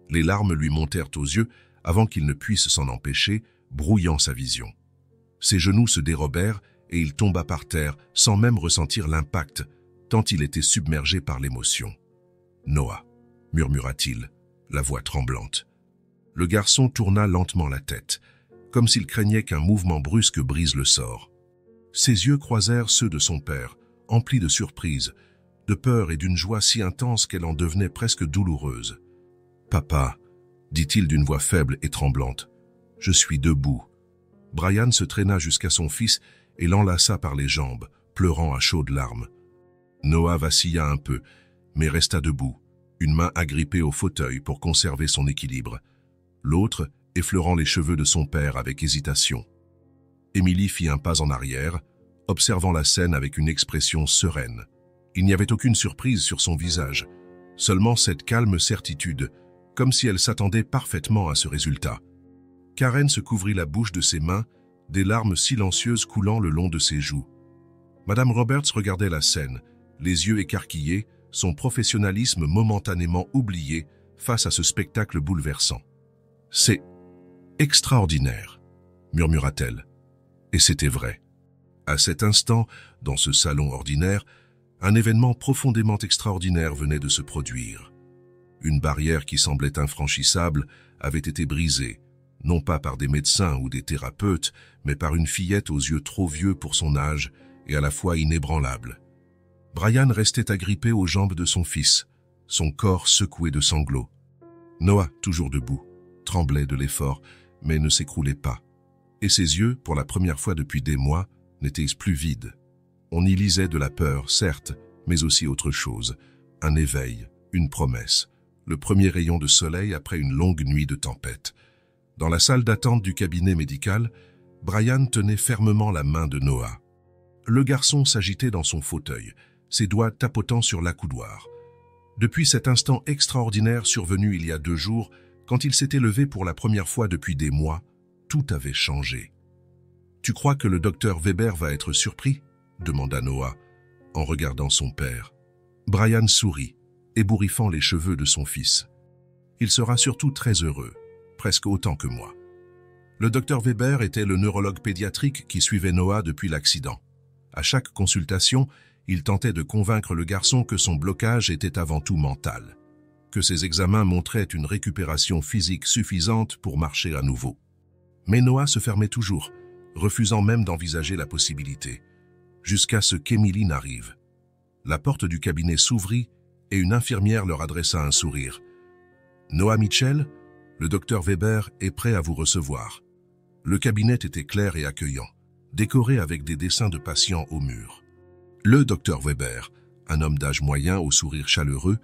Les larmes lui montèrent aux yeux avant qu'il ne puisse s'en empêcher, brouillant sa vision. Ses genoux se dérobèrent et il tomba par terre sans même ressentir l'impact, tant il était submergé par l'émotion. « Noah » murmura-t-il, la voix tremblante. Le garçon tourna lentement la tête, comme s'il craignait qu'un mouvement brusque brise le sort. Ses yeux croisèrent ceux de son père, emplis de surprise, de peur et d'une joie si intense qu'elle en devenait presque douloureuse. « Papa » dit-il d'une voix faible et tremblante, « je suis debout. » Brian se traîna jusqu'à son fils et l'enlaça par les jambes, pleurant à chaudes larmes. Noah vacilla un peu, mais resta debout, une main agrippée au fauteuil pour conserver son équilibre, l'autre effleurant les cheveux de son père avec hésitation. Emily fit un pas en arrière, observant la scène avec une expression sereine. Il n'y avait aucune surprise sur son visage, seulement cette calme certitude, comme si elle s'attendait parfaitement à ce résultat. Karen se couvrit la bouche de ses mains, des larmes silencieuses coulant le long de ses joues. Madame Roberts regardait la scène, les yeux écarquillés, son professionnalisme momentanément oublié face à ce spectacle bouleversant. « C'est extraordinaire », murmura-t-elle. Et c'était vrai. À cet instant, dans ce salon ordinaire, un événement profondément extraordinaire venait de se produire. Une barrière qui semblait infranchissable avait été brisée, non pas par des médecins ou des thérapeutes, mais par une fillette aux yeux trop vieux pour son âge et à la fois inébranlable. Brian restait agrippé aux jambes de son fils, son corps secoué de sanglots. Noah, toujours debout, tremblait de l'effort, mais ne s'écroulait pas. Et ses yeux, pour la première fois depuis des mois, n'étaient plus vides. On y lisait de la peur, certes, mais aussi autre chose. Un éveil, une promesse, le premier rayon de soleil après une longue nuit de tempête. Dans la salle d'attente du cabinet médical, Brian tenait fermement la main de Noah. Le garçon s'agitait dans son fauteuil, ses doigts tapotant sur l'accoudoir. Depuis cet instant extraordinaire survenu il y a 2 jours, quand il s'était levé pour la première fois depuis des mois, tout avait changé. « Tu crois que le docteur Weber va être surpris ?» demanda Noah, en regardant son père. Brian sourit, ébouriffant les cheveux de son fils. « Il sera surtout très heureux, presque autant que moi. » Le docteur Weber était le neurologue pédiatrique qui suivait Noah depuis l'accident. À chaque consultation, il tentait de convaincre le garçon que son blocage était avant tout mental, que ses examens montraient une récupération physique suffisante pour marcher à nouveau. Mais Noah se fermait toujours, refusant même d'envisager la possibilité, jusqu'à ce qu'Emily n'arrive. La porte du cabinet s'ouvrit et une infirmière leur adressa un sourire. « Noah Mitchell, le docteur Weber est prêt à vous recevoir. » Le cabinet était clair et accueillant, décoré avec des dessins de patients au mur. Le docteur Weber, un homme d'âge moyen au sourire chaleureux,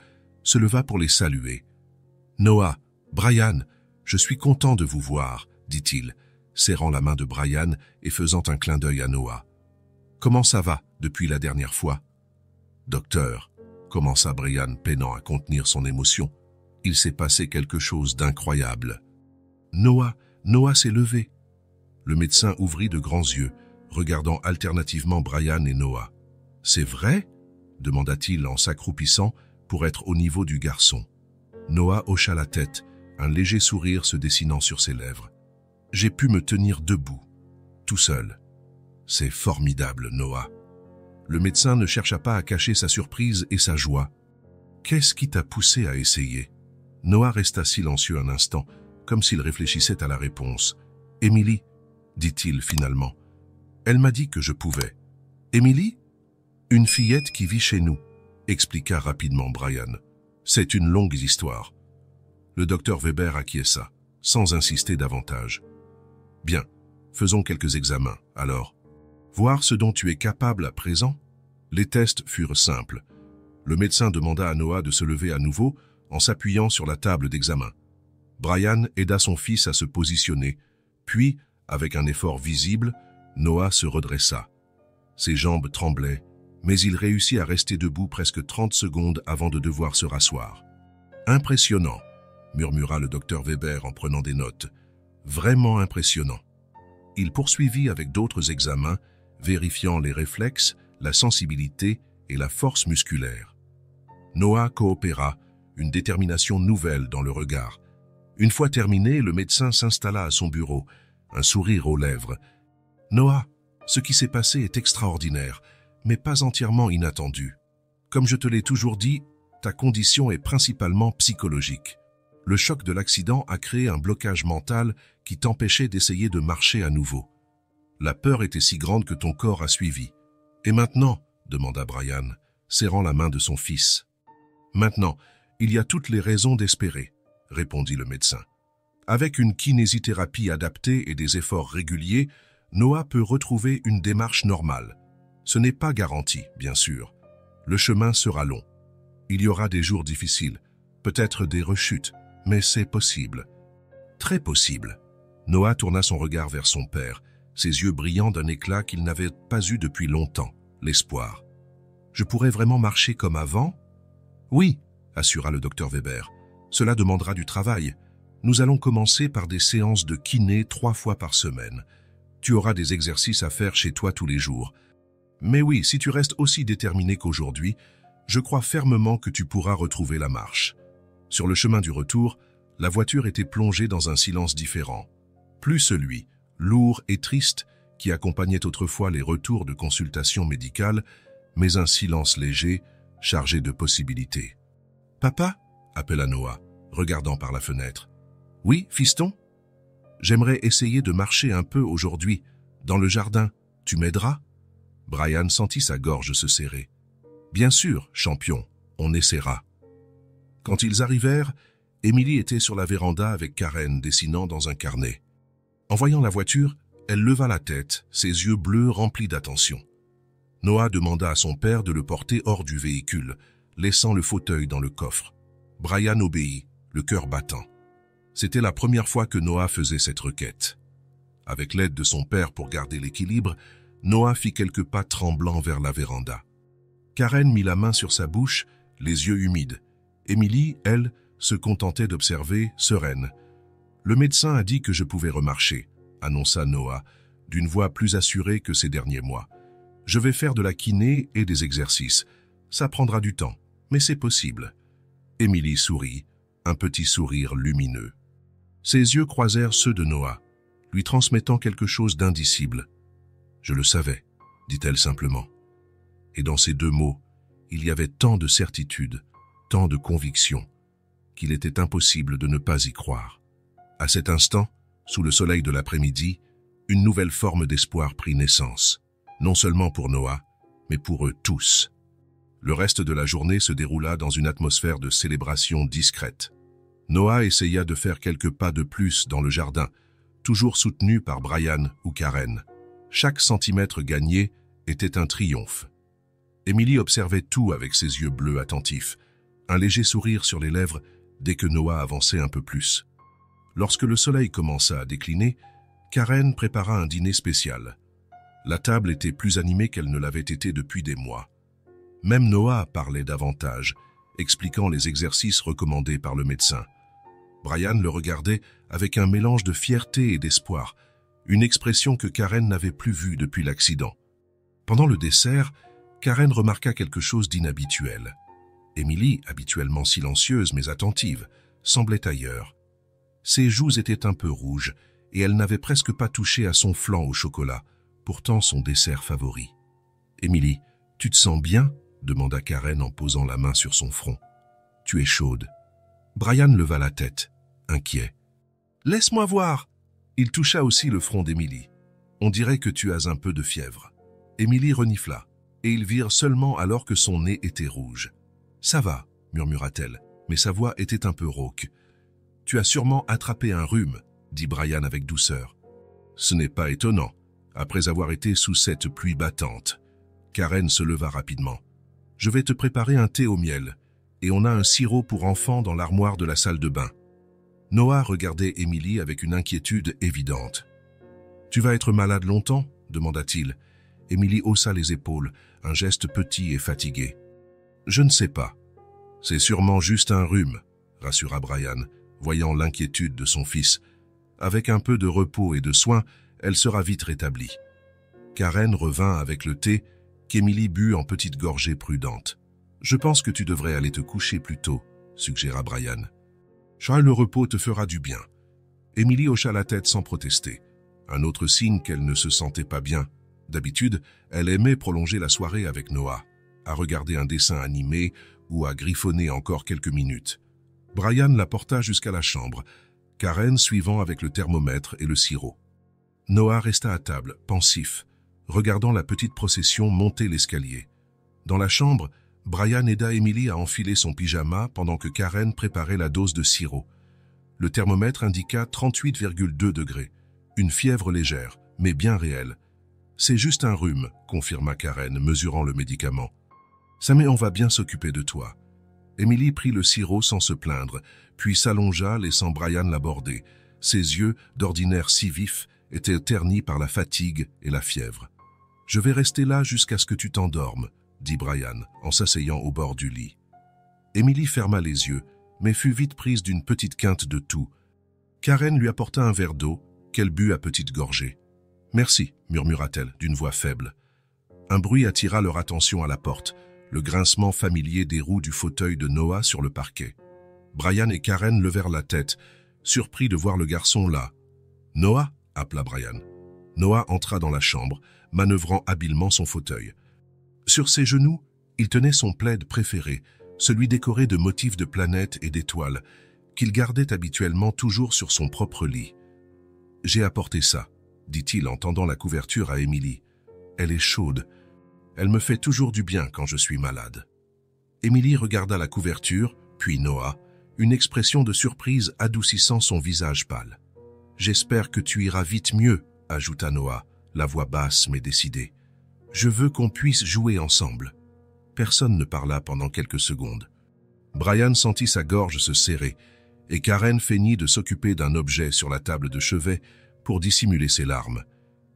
se leva pour les saluer. « Noah, Brian, je suis content de vous voir, » dit-il, serrant la main de Brian et faisant un clin d'œil à Noah. « Comment ça va depuis la dernière fois ?»« Docteur, » commença Brian peinant à contenir son émotion, « il s'est passé quelque chose d'incroyable. » Noah s'est levé. Le médecin ouvrit de grands yeux, regardant alternativement Brian et Noah. « C'est vrai ?» demanda-t-il en s'accroupissant pour être au niveau du garçon. Noah hocha la tête, un léger sourire se dessinant sur ses lèvres. « J'ai pu me tenir debout, tout seul. »« C'est formidable, Noah. » Le médecin ne chercha pas à cacher sa surprise et sa joie. « Qu'est-ce qui t'a poussé à essayer ?» Noah resta silencieux un instant, comme s'il réfléchissait à la réponse. « Emily ?» dit-il finalement. « Elle m'a dit que je pouvais. »« Emily ?»« Une fillette qui vit chez nous, » expliqua rapidement Brian. « C'est une longue histoire. » Le docteur Weber acquiesça, sans insister davantage. « Bien, faisons quelques examens, alors. Voir ce dont tu es capable à présent ?» Les tests furent simples. Le médecin demanda à Noah de se lever à nouveau en s'appuyant sur la table d'examen. Brian aida son fils à se positionner, puis, avec un effort visible, Noah se redressa. Ses jambes tremblaient, mais il réussit à rester debout presque 30 secondes avant de devoir se rasseoir. « Impressionnant », murmura le docteur Weber en prenant des notes. « Vraiment impressionnant. » Il poursuivit avec d'autres examens, vérifiant les réflexes, la sensibilité et la force musculaire. Noah coopéra, une détermination nouvelle dans le regard. Une fois terminé, le médecin s'installa à son bureau, un sourire aux lèvres. « Noah, ce qui s'est passé est extraordinaire, mais pas entièrement inattendu. Comme je te l'ai toujours dit, ta condition est principalement psychologique. Le choc de l'accident a créé un blocage mental qui t'empêchait d'essayer de marcher à nouveau. La peur était si grande que ton corps a suivi. Et maintenant, demanda Brian, serrant la main de son fils. Maintenant, il y a toutes les raisons d'espérer, répondit le médecin. Avec une kinésithérapie adaptée et des efforts réguliers, Noah peut retrouver une démarche normale. Ce n'est pas garanti, bien sûr. Le chemin sera long. Il y aura des jours difficiles, peut-être des rechutes, mais c'est possible. Très possible. Noah tourna son regard vers son père, ses yeux brillants d'un éclat qu'il n'avait pas eu depuis longtemps, l'espoir. « Je pourrais vraiment marcher comme avant ?»« Oui, » assura le docteur Weber. « Cela demandera du travail. Nous allons commencer par des séances de kiné 3 fois par semaine. Tu auras des exercices à faire chez toi tous les jours. Mais oui, si tu restes aussi déterminé qu'aujourd'hui, je crois fermement que tu pourras retrouver la marche. » Sur le chemin du retour, la voiture était plongée dans un silence différent. Plus celui, lourd et triste, qui accompagnait autrefois les retours de consultations médicales, mais un silence léger, chargé de possibilités. « Papa ?» appela Noah, regardant par la fenêtre. « Oui, fiston ? J'aimerais essayer de marcher un peu aujourd'hui, dans le jardin. Tu m'aideras ?» Brian sentit sa gorge se serrer. « Bien sûr, champion, on essaiera. » Quand ils arrivèrent, Émilie était sur la véranda avec Karen dessinant dans un carnet. En voyant la voiture, elle leva la tête, ses yeux bleus remplis d'attention. Noah demanda à son père de le porter hors du véhicule, laissant le fauteuil dans le coffre. Brian obéit, le cœur battant. C'était la première fois que Noah faisait cette requête. Avec l'aide de son père pour garder l'équilibre, Noah fit quelques pas tremblants vers la véranda. Karen mit la main sur sa bouche, les yeux humides. Émilie, elle, se contentait d'observer, sereine. « Le médecin a dit que je pouvais remarcher », annonça Noah, d'une voix plus assurée que ces derniers mois. « Je vais faire de la kiné et des exercices. Ça prendra du temps, mais c'est possible. » Émilie sourit, un petit sourire lumineux. Ses yeux croisèrent ceux de Noah, lui transmettant quelque chose d'indicible. « Je le savais », dit-elle simplement. Et dans ces 2 mots, il y avait tant de certitude, tant de conviction, qu'il était impossible de ne pas y croire. À cet instant, sous le soleil de l'après-midi, une nouvelle forme d'espoir prit naissance, non seulement pour Noah, mais pour eux tous. Le reste de la journée se déroula dans une atmosphère de célébration discrète. Noah essaya de faire quelques pas de plus dans le jardin, toujours soutenu par Brian ou Karen. Chaque centimètre gagné était un triomphe. Émilie observait tout avec ses yeux bleus attentifs, un léger sourire sur les lèvres dès que Noah avançait un peu plus. Lorsque le soleil commença à décliner, Karen prépara un dîner spécial. La table était plus animée qu'elle ne l'avait été depuis des mois. Même Noah parlait davantage, expliquant les exercices recommandés par le médecin. Brian le regardait avec un mélange de fierté et d'espoir, une expression que Karen n'avait plus vue depuis l'accident. Pendant le dessert, Karen remarqua quelque chose d'inhabituel. Émilie, habituellement silencieuse mais attentive, semblait ailleurs. Ses joues étaient un peu rouges et elle n'avait presque pas touché à son flan au chocolat, pourtant son dessert favori. « Émilie, tu te sens bien ?» demanda Karen en posant la main sur son front. « Tu es chaude. » Brian leva la tête, inquiet. « Laisse-moi voir !» Il toucha aussi le front d'Émilie. « On dirait que tu as un peu de fièvre. » Émilie renifla, et ils virent seulement alors que son nez était rouge. « Ça va » murmura-t-elle, mais sa voix était un peu rauque. « Tu as sûrement attrapé un rhume » dit Brian avec douceur. « Ce n'est pas étonnant, après avoir été sous cette pluie battante. » Karen se leva rapidement. « Je vais te préparer un thé au miel, et on a un sirop pour enfants dans l'armoire de la salle de bain. » Noah regardait Émilie avec une inquiétude évidente. « Tu vas être malade longtemps ?» demanda-t-il. Émilie haussa les épaules, un geste petit et fatigué. « Je ne sais pas. C'est sûrement juste un rhume, » rassura Brian, voyant l'inquiétude de son fils. « Avec un peu de repos et de soins, elle sera vite rétablie. » Karen revint avec le thé qu'Émilie but en petites gorgées prudentes. « Je pense que tu devrais aller te coucher plus tôt, » suggéra Brian. « Le repos te fera du bien. » Émilie hocha la tête sans protester, un autre signe qu'elle ne se sentait pas bien. D'habitude, elle aimait prolonger la soirée avec Noah, à regarder un dessin animé ou à griffonner encore quelques minutes. Brian la porta jusqu'à la chambre, Karen suivant avec le thermomètre et le sirop. Noah resta à table, pensif, regardant la petite procession monter l'escalier. Dans la chambre, Brian aida Émilie à enfiler son pyjama pendant que Karen préparait la dose de sirop. Le thermomètre indiqua 38,2 degrés, une fièvre légère, mais bien réelle. « C'est juste un rhume », confirma Karen, mesurant le médicament. « Mais on va bien s'occuper de toi. » Émilie prit le sirop sans se plaindre, puis s'allongea, laissant Brian l'aborder. Ses yeux, d'ordinaire si vifs, étaient ternis par la fatigue et la fièvre. « Je vais rester là jusqu'à ce que tu t'endormes », dit Brian, en s'asseyant au bord du lit. Émilie ferma les yeux, mais fut vite prise d'une petite quinte de toux. Karen lui apporta un verre d'eau qu'elle but à petites gorgées. « Merci » murmura-t-elle d'une voix faible. Un bruit attira leur attention à la porte, le grincement familier des roues du fauteuil de Noah sur le parquet. Brian et Karen levèrent la tête, surpris de voir le garçon là. « Noah » appela Brian. Noah entra dans la chambre, manœuvrant habilement son fauteuil. Sur ses genoux, il tenait son plaid préféré, celui décoré de motifs de planètes et d'étoiles, qu'il gardait habituellement toujours sur son propre lit. « J'ai apporté ça », dit-il en tendant la couverture à Émilie. « Elle est chaude. Elle me fait toujours du bien quand je suis malade. » Émilie regarda la couverture, puis Noah, une expression de surprise adoucissant son visage pâle. « J'espère que tu iras vite mieux », ajouta Noah, la voix basse mais décidée. « Je veux qu'on puisse jouer ensemble. » Personne ne parla pendant quelques secondes. Brian sentit sa gorge se serrer, et Karen feignit de s'occuper d'un objet sur la table de chevet pour dissimuler ses larmes.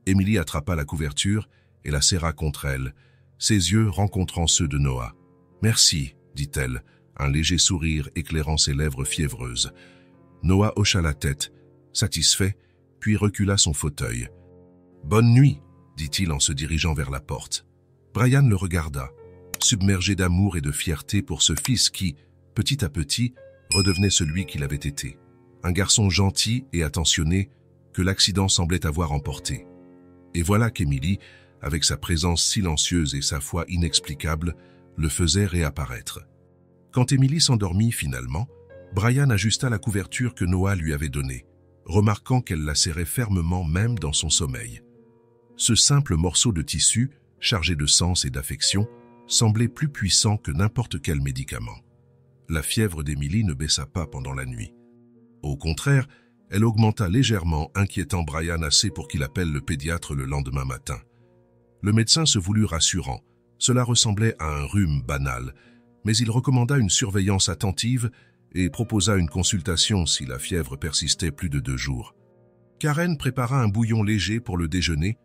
Émilie attrapa la couverture et la serra contre elle, ses yeux rencontrant ceux de Noah. « Merci », dit-elle, un léger sourire éclairant ses lèvres fiévreuses. Noah hocha la tête, satisfait, puis recula son fauteuil. « Bonne nuit », dit-il en se dirigeant vers la porte. Brian le regarda, submergé d'amour et de fierté pour ce fils qui, petit à petit, redevenait celui qu'il avait été. Un garçon gentil et attentionné que l'accident semblait avoir emporté. Et voilà qu'Émilie, avec sa présence silencieuse et sa foi inexplicable, le faisait réapparaître. Quand Émilie s'endormit finalement, Brian ajusta la couverture que Noah lui avait donnée, remarquant qu'elle la serrait fermement même dans son sommeil. Ce simple morceau de tissu, chargé de sens et d'affection, semblait plus puissant que n'importe quel médicament. La fièvre d'Émilie ne baissa pas pendant la nuit. Au contraire, elle augmenta légèrement, inquiétant Brian assez pour qu'il appelle le pédiatre le lendemain matin. Le médecin se voulut rassurant. Cela ressemblait à un rhume banal, mais il recommanda une surveillance attentive et proposa une consultation si la fièvre persistait plus de 2 jours. Karen prépara un bouillon léger pour le déjeuner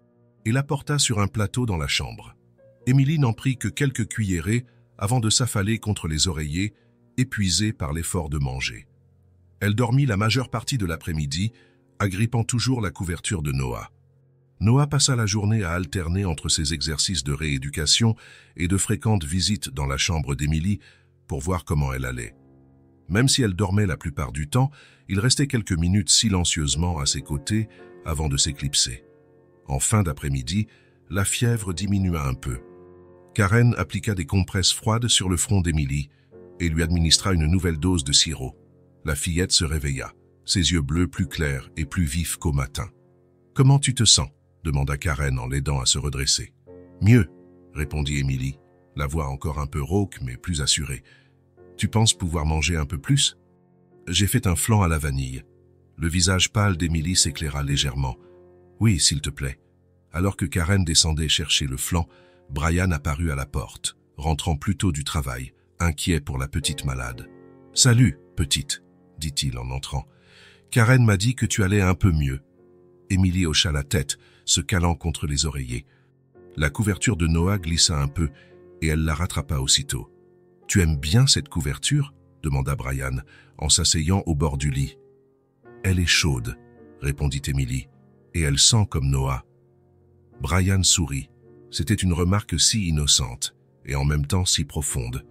et l'apporta sur un plateau dans la chambre. Émilie n'en prit que quelques cuillerées avant de s'affaler contre les oreillers, épuisée par l'effort de manger. Elle dormit la majeure partie de l'après-midi, agrippant toujours la couverture de Noah. Noah passa la journée à alterner entre ses exercices de rééducation et de fréquentes visites dans la chambre d'Émilie pour voir comment elle allait. Même si elle dormait la plupart du temps, il restait quelques minutes silencieusement à ses côtés avant de s'éclipser. En fin d'après-midi, la fièvre diminua un peu. Karen appliqua des compresses froides sur le front d'Émilie et lui administra une nouvelle dose de sirop. La fillette se réveilla, ses yeux bleus plus clairs et plus vifs qu'au matin. « Comment tu te sens ?» demanda Karen en l'aidant à se redresser. « Mieux », répondit Émilie, la voix encore un peu rauque mais plus assurée. « Tu penses pouvoir manger un peu plus ?» J'ai fait un flan à la vanille. Le visage pâle d'Émilie s'éclaira légèrement. « Oui, s'il te plaît. » Alors que Karen descendait chercher le flan, Brian apparut à la porte, rentrant plus tôt du travail, inquiet pour la petite malade. « Salut, petite », dit-il en entrant. « Karen m'a dit que tu allais un peu mieux. » Émilie hocha la tête, se calant contre les oreillers. La couverture de Noah glissa un peu et elle la rattrapa aussitôt. « Tu aimes bien cette couverture ?» demanda Brian, en s'asseyant au bord du lit. « Elle est chaude », répondit Émilie, « et elle sent comme Noah. » Brian sourit. C'était une remarque si innocente et en même temps si profonde.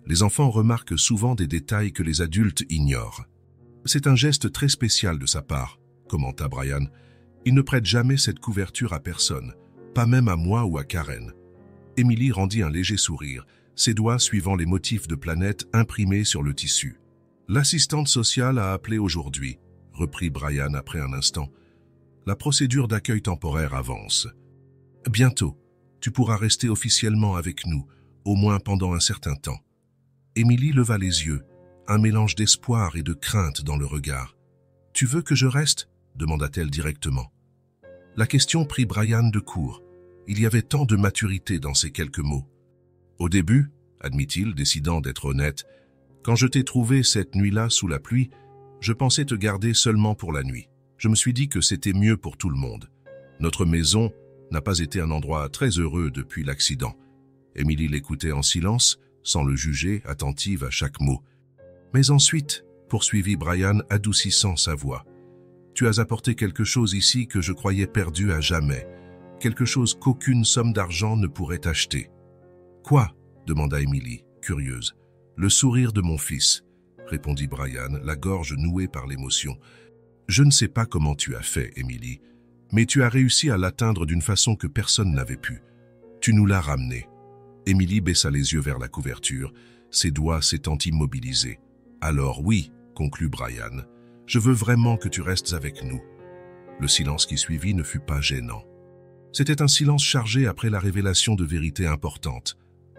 Les enfants remarquent souvent des détails que les adultes ignorent. « C'est un geste très spécial de sa part », commenta Brian. « Il ne prête jamais cette couverture à personne, pas même à moi ou à Karen. » Émilie rendit un léger sourire, ses doigts suivant les motifs de planètes imprimés sur le tissu. « L'assistante sociale a appelé aujourd'hui », reprit Brian après un instant. « La procédure d'accueil temporaire avance. Bientôt, tu pourras rester officiellement avec nous, au moins pendant un certain temps. » Émilie leva les yeux, un mélange d'espoir et de crainte dans le regard. « Tu veux que je reste ?» demanda-t-elle directement. La question prit Brian de court. Il y avait tant de maturité dans ces quelques mots. « Au début, admit-il, décidant d'être honnête, quand je t'ai trouvé cette nuit-là sous la pluie, je pensais te garder seulement pour la nuit. Je me suis dit que c'était mieux pour tout le monde. Notre maison n'a pas été un endroit très heureux depuis l'accident. » Émilie l'écoutait en silence, sans le juger, attentive à chaque mot. « Mais ensuite, poursuivit Brian, adoucissant sa voix, Tu as apporté quelque chose ici que je croyais perdu à jamais, quelque chose qu'aucune somme d'argent ne pourrait acheter. »« Quoi ?» demanda Emily, curieuse. « Le sourire de mon fils, » répondit Brian, la gorge nouée par l'émotion. « Je ne sais pas comment tu as fait, Emily, mais tu as réussi à l'atteindre d'une façon que personne n'avait pu. Tu nous l'as ramené. » Emily baissa les yeux vers la couverture, ses doigts s'étant immobilisés. « Alors oui, » conclut Brian, « je veux vraiment que tu restes avec nous. » Le silence qui suivit ne fut pas gênant. C'était un silence chargé après la révélation de vérités importantes,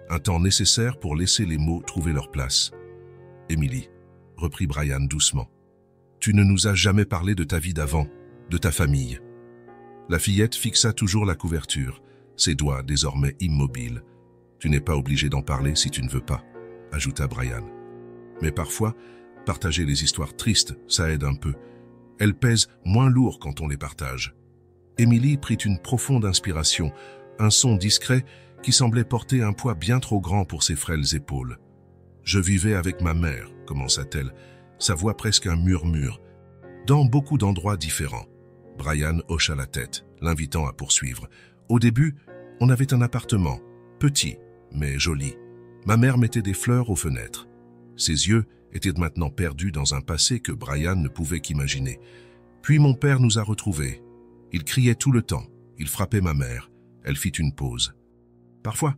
un temps nécessaire pour laisser les mots trouver leur place. « Emily, » reprit Brian doucement, « tu ne nous as jamais parlé de ta vie d'avant, de ta famille. » La fillette fixa toujours la couverture, ses doigts désormais immobiles. « Tu n'es pas obligé d'en parler si tu ne veux pas, » ajouta Brian. « Mais parfois, partager les histoires tristes, ça aide un peu. Elles pèsent moins lourd quand on les partage. » Emily prit une profonde inspiration, un son discret qui semblait porter un poids bien trop grand pour ses frêles épaules. « Je vivais avec ma mère, » commença-t-elle, sa voix presque un murmure, « dans beaucoup d'endroits différents. » Brian hocha la tête, l'invitant à poursuivre. « Au début, on avait un appartement, petit, mais joli. Ma mère mettait des fleurs aux fenêtres. Ses yeux étaient maintenant perdus dans un passé que Brian ne pouvait qu'imaginer. Puis mon père nous a retrouvés. Il criait tout le temps, il frappait ma mère. Elle fit une pause. Parfois,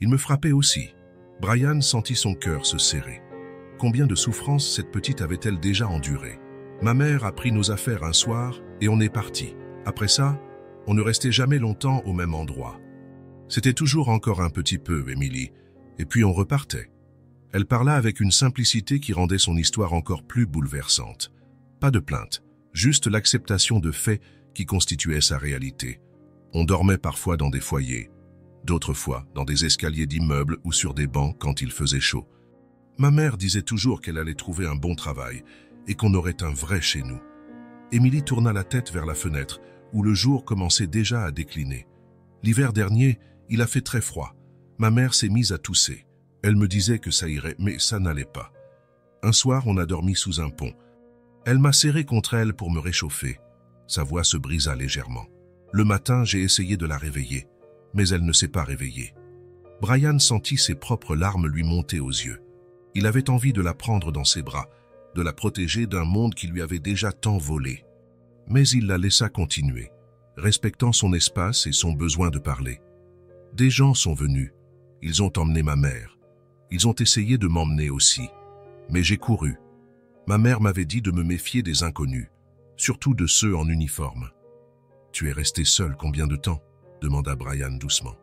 il me frappait aussi. Brian sentit son cœur se serrer. Combien de souffrances cette petite avait-elle déjà endurées? Ma mère a pris nos affaires un soir et on est parti. Après ça, on ne restait jamais longtemps au même endroit. C'était toujours encore un petit peu, Emily, et puis on repartait. Elle parla avec une simplicité qui rendait son histoire encore plus bouleversante. Pas de plainte, juste l'acceptation de faits qui constituaient sa réalité. On dormait parfois dans des foyers, d'autres fois dans des escaliers d'immeubles ou sur des bancs quand il faisait chaud. Ma mère disait toujours qu'elle allait trouver un bon travail et qu'on aurait un vrai chez nous. Émilie tourna la tête vers la fenêtre où le jour commençait déjà à décliner. L'hiver dernier, il a fait très froid. Ma mère s'est mise à tousser. Elle me disait que ça irait, mais ça n'allait pas. Un soir, on a dormi sous un pont. Elle m'a serré contre elle pour me réchauffer. Sa voix se brisa légèrement. Le matin, j'ai essayé de la réveiller, mais elle ne s'est pas réveillée. Brian sentit ses propres larmes lui monter aux yeux. Il avait envie de la prendre dans ses bras, de la protéger d'un monde qui lui avait déjà tant volé. Mais il la laissa continuer, respectant son espace et son besoin de parler. Des gens sont venus. Ils ont emmené ma mère. Ils ont essayé de m'emmener aussi. Mais j'ai couru. Ma mère m'avait dit de me méfier des inconnus, surtout de ceux en uniforme. « Tu es resté seul combien de temps ?» demanda Brian doucement.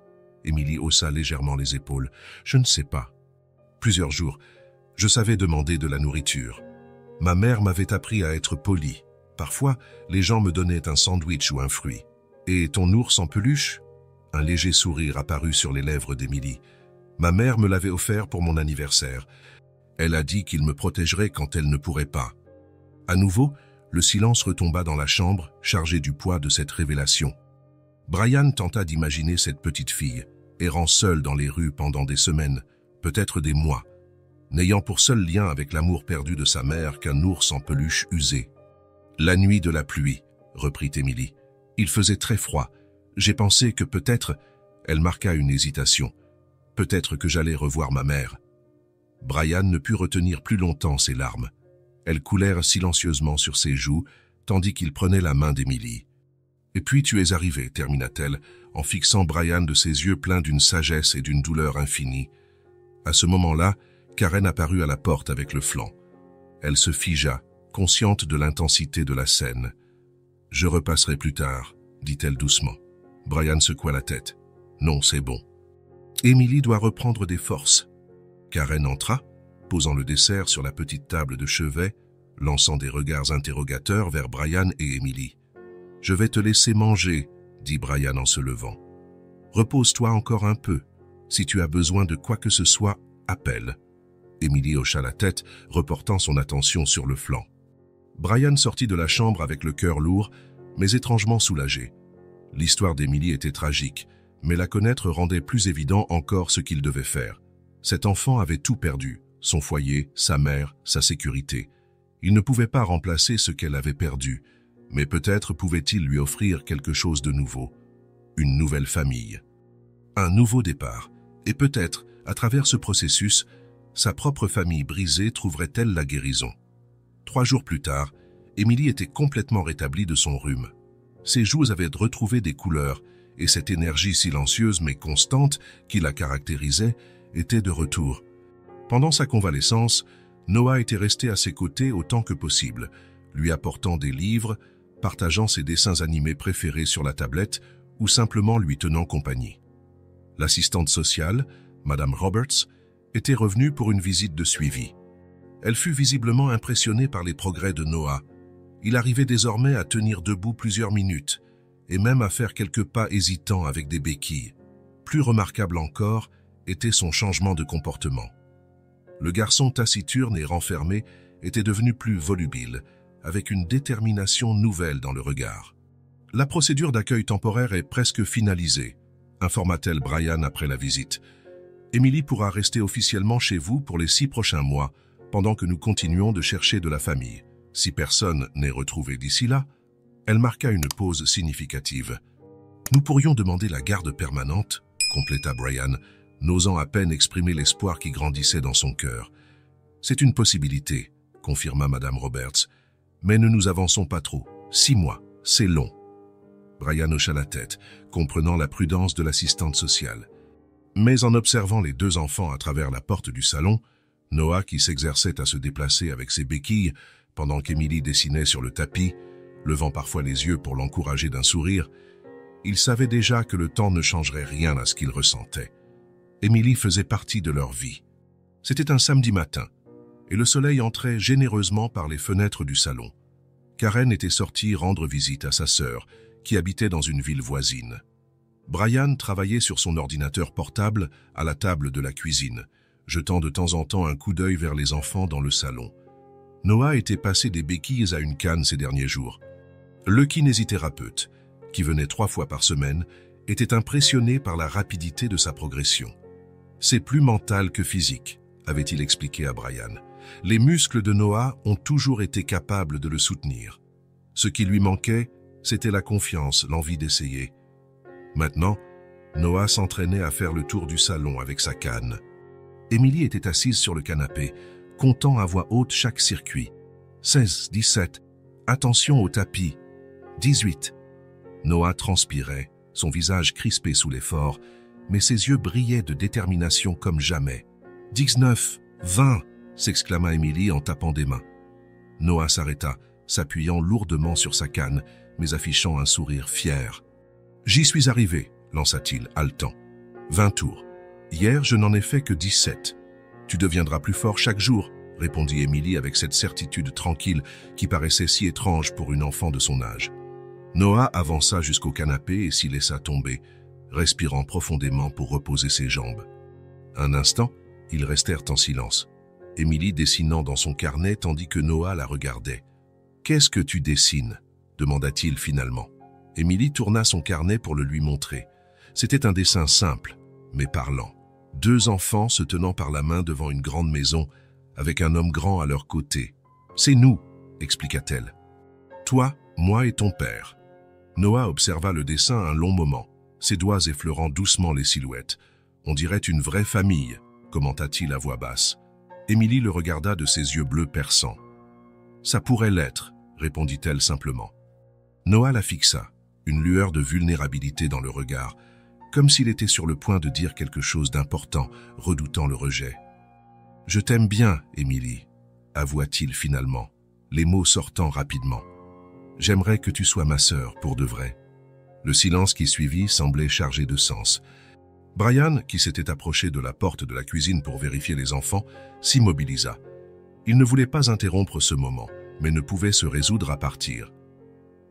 Émilie haussa légèrement les épaules. « Je ne sais pas. Plusieurs jours. Je savais demander de la nourriture. Ma mère m'avait appris à être poli. Parfois, les gens me donnaient un sandwich ou un fruit. « Et ton ours en peluche ?» Un léger sourire apparut sur les lèvres d'Émilie. Ma mère me l'avait offert pour mon anniversaire. Elle a dit qu'il me protégerait quand elle ne pourrait pas. À nouveau, le silence retomba dans la chambre, chargé du poids de cette révélation. Brian tenta d'imaginer cette petite fille, errant seule dans les rues pendant des semaines, peut-être des mois, n'ayant pour seul lien avec l'amour perdu de sa mère qu'un ours en peluche usé. « La nuit de la pluie, » reprit Émilie. « Il faisait très froid. J'ai pensé que peut-être... » Elle marqua une hésitation. « Peut-être que j'allais revoir ma mère. » Brian ne put retenir plus longtemps ses larmes. Elles coulèrent silencieusement sur ses joues, tandis qu'il prenait la main d'Émilie. « Et puis tu es arrivé, » termina-t-elle, en fixant Brian de ses yeux pleins d'une sagesse et d'une douleur infinie. À ce moment-là, Karen apparut à la porte avec le flanc. Elle se figea, consciente de l'intensité de la scène. « Je repasserai plus tard, » dit-elle doucement. Brian secoua la tête. « Non, c'est bon. » Émilie doit reprendre des forces. Karen entra, posant le dessert sur la petite table de chevet, lançant des regards interrogateurs vers Brian et Émilie. « Je vais te laisser manger, » dit Brian en se levant. « Repose-toi encore un peu. Si tu as besoin de quoi que ce soit, appelle. » Émilie hocha la tête, reportant son attention sur le flanc. Brian sortit de la chambre avec le cœur lourd, mais étrangement soulagé. L'histoire d'Émilie était tragique, mais la connaître rendait plus évident encore ce qu'il devait faire. Cet enfant avait tout perdu, son foyer, sa mère, sa sécurité. Il ne pouvait pas remplacer ce qu'elle avait perdu, Mais peut-être pouvait-il lui offrir quelque chose de nouveau, une nouvelle famille, un nouveau départ, et peut-être, à travers ce processus, sa propre famille brisée trouverait-elle la guérison. 3 jours plus tard, Émilie était complètement rétablie de son rhume. Ses joues avaient retrouvé des couleurs, et cette énergie silencieuse mais constante qui la caractérisait était de retour. Pendant sa convalescence, Noah était resté à ses côtés autant que possible, lui apportant des livres, partageant ses dessins animés préférés sur la tablette ou simplement lui tenant compagnie. L'assistante sociale, Madame Roberts, était revenue pour une visite de suivi. Elle fut visiblement impressionnée par les progrès de Noah. Il arrivait désormais à tenir debout plusieurs minutes, et même à faire quelques pas hésitants avec des béquilles. Plus remarquable encore était son changement de comportement. Le garçon taciturne et renfermé était devenu plus volubile, avec une détermination nouvelle dans le regard. « La procédure d'accueil temporaire est presque finalisée », informa-t-elle Brian après la visite. « Émilie pourra rester officiellement chez vous pour les 6 prochains mois, pendant que nous continuons de chercher de la famille. Si personne n'est retrouvé d'ici là, » elle marqua une pause significative. « Nous pourrions demander la garde permanente », compléta Brian, n'osant à peine exprimer l'espoir qui grandissait dans son cœur. « C'est une possibilité », confirma Madame Roberts, « mais ne nous avançons pas trop. 6 mois, c'est long. » Brian hocha la tête, comprenant la prudence de l'assistante sociale. Mais en observant les 2 enfants à travers la porte du salon, Noah, qui s'exerçait à se déplacer avec ses béquilles, pendant qu'Émilie dessinait sur le tapis, levant parfois les yeux pour l'encourager d'un sourire, il savait déjà que le temps ne changerait rien à ce qu'il ressentait. Émilie faisait partie de leur vie. C'était un samedi matin, et le soleil entrait généreusement par les fenêtres du salon. Karen était sortie rendre visite à sa sœur, qui habitait dans une ville voisine. Brian travaillait sur son ordinateur portable à la table de la cuisine, jetant de temps en temps un coup d'œil vers les enfants dans le salon. Noah était passé des béquilles à une canne ces derniers jours. Le kinésithérapeute, qui venait 3 fois par semaine, était impressionné par la rapidité de sa progression. « C'est plus mental que physique », avait-il expliqué à Brian. « Les muscles de Noah ont toujours été capables de le soutenir. Ce qui lui manquait, c'était la confiance, l'envie d'essayer. » Maintenant, Noah s'entraînait à faire le tour du salon avec sa canne. Émilie était assise sur le canapé, comptant à voix haute chaque circuit. 16, 17, attention au tapis. 18. Noah transpirait, son visage crispé sous l'effort, mais ses yeux brillaient de détermination comme jamais. 19, 20, s'exclama Émilie en tapant des mains. Noah s'arrêta, s'appuyant lourdement sur sa canne, mais affichant un sourire fier. « J'y suis arrivé », lança-t-il, haletant. 20 tours. Hier, je n'en ai fait que 17. Tu deviendras plus fort chaque jour, répondit Émilie avec cette certitude tranquille qui paraissait si étrange pour une enfant de son âge. Noah avança jusqu'au canapé et s'y laissa tomber, respirant profondément pour reposer ses jambes. Un instant, ils restèrent en silence, Émilie dessinant dans son carnet tandis que Noah la regardait. « Qu'est-ce que tu dessines ?» demanda-t-il finalement. Émilie tourna son carnet pour le lui montrer. C'était un dessin simple, mais parlant. 2 enfants se tenant par la main devant une grande maison, avec un homme grand à leur côté. « C'est nous », expliqua-t-elle. « Toi, moi et ton père. » Noah observa le dessin un long moment, ses doigts effleurant doucement les silhouettes. « On dirait une vraie famille », commenta-t-il à voix basse. Émilie le regarda de ses yeux bleus perçants. « Ça pourrait l'être », répondit-elle simplement. Noah la fixa, une lueur de vulnérabilité dans le regard, comme s'il était sur le point de dire quelque chose d'important, redoutant le rejet. « Je t'aime bien, Émilie », avoua-t-il finalement, les mots sortant rapidement. « J'aimerais que tu sois ma sœur, pour de vrai. » Le silence qui suivit semblait chargé de sens. Brian, qui s'était approché de la porte de la cuisine pour vérifier les enfants, s'immobilisa. Il ne voulait pas interrompre ce moment, mais ne pouvait se résoudre à partir.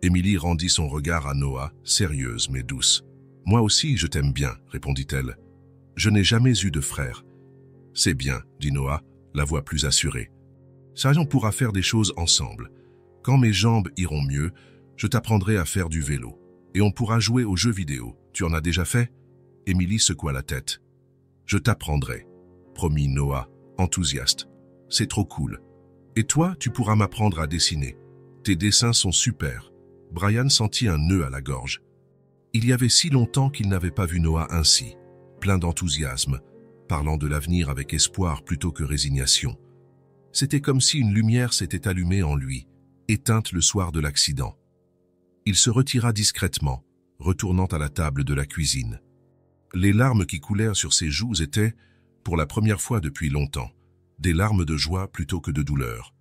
Émilie rendit son regard à Noah, sérieuse mais douce. « Moi aussi, je t'aime bien, » répondit-elle. « Je n'ai jamais eu de frère. »« C'est bien, » dit Noah, la voix plus assurée. « Ça, on pourra faire des choses ensemble. Quand mes jambes iront mieux, je t'apprendrai à faire du vélo. Et on pourra jouer aux jeux vidéo. Tu en as déjà fait ?» Émilie secoua la tête. « Je t'apprendrai, » promit Noah, enthousiaste. « C'est trop cool. Et toi, tu pourras m'apprendre à dessiner. Tes dessins sont super. » Brian sentit un nœud à la gorge. Il y avait si longtemps qu'il n'avait pas vu Noah ainsi, plein d'enthousiasme, parlant de l'avenir avec espoir plutôt que résignation. C'était comme si une lumière s'était allumée en lui, éteinte le soir de l'accident. Il se retira discrètement, retournant à la table de la cuisine. Les larmes qui coulèrent sur ses joues étaient, pour la première fois depuis longtemps, des larmes de joie plutôt que de douleur.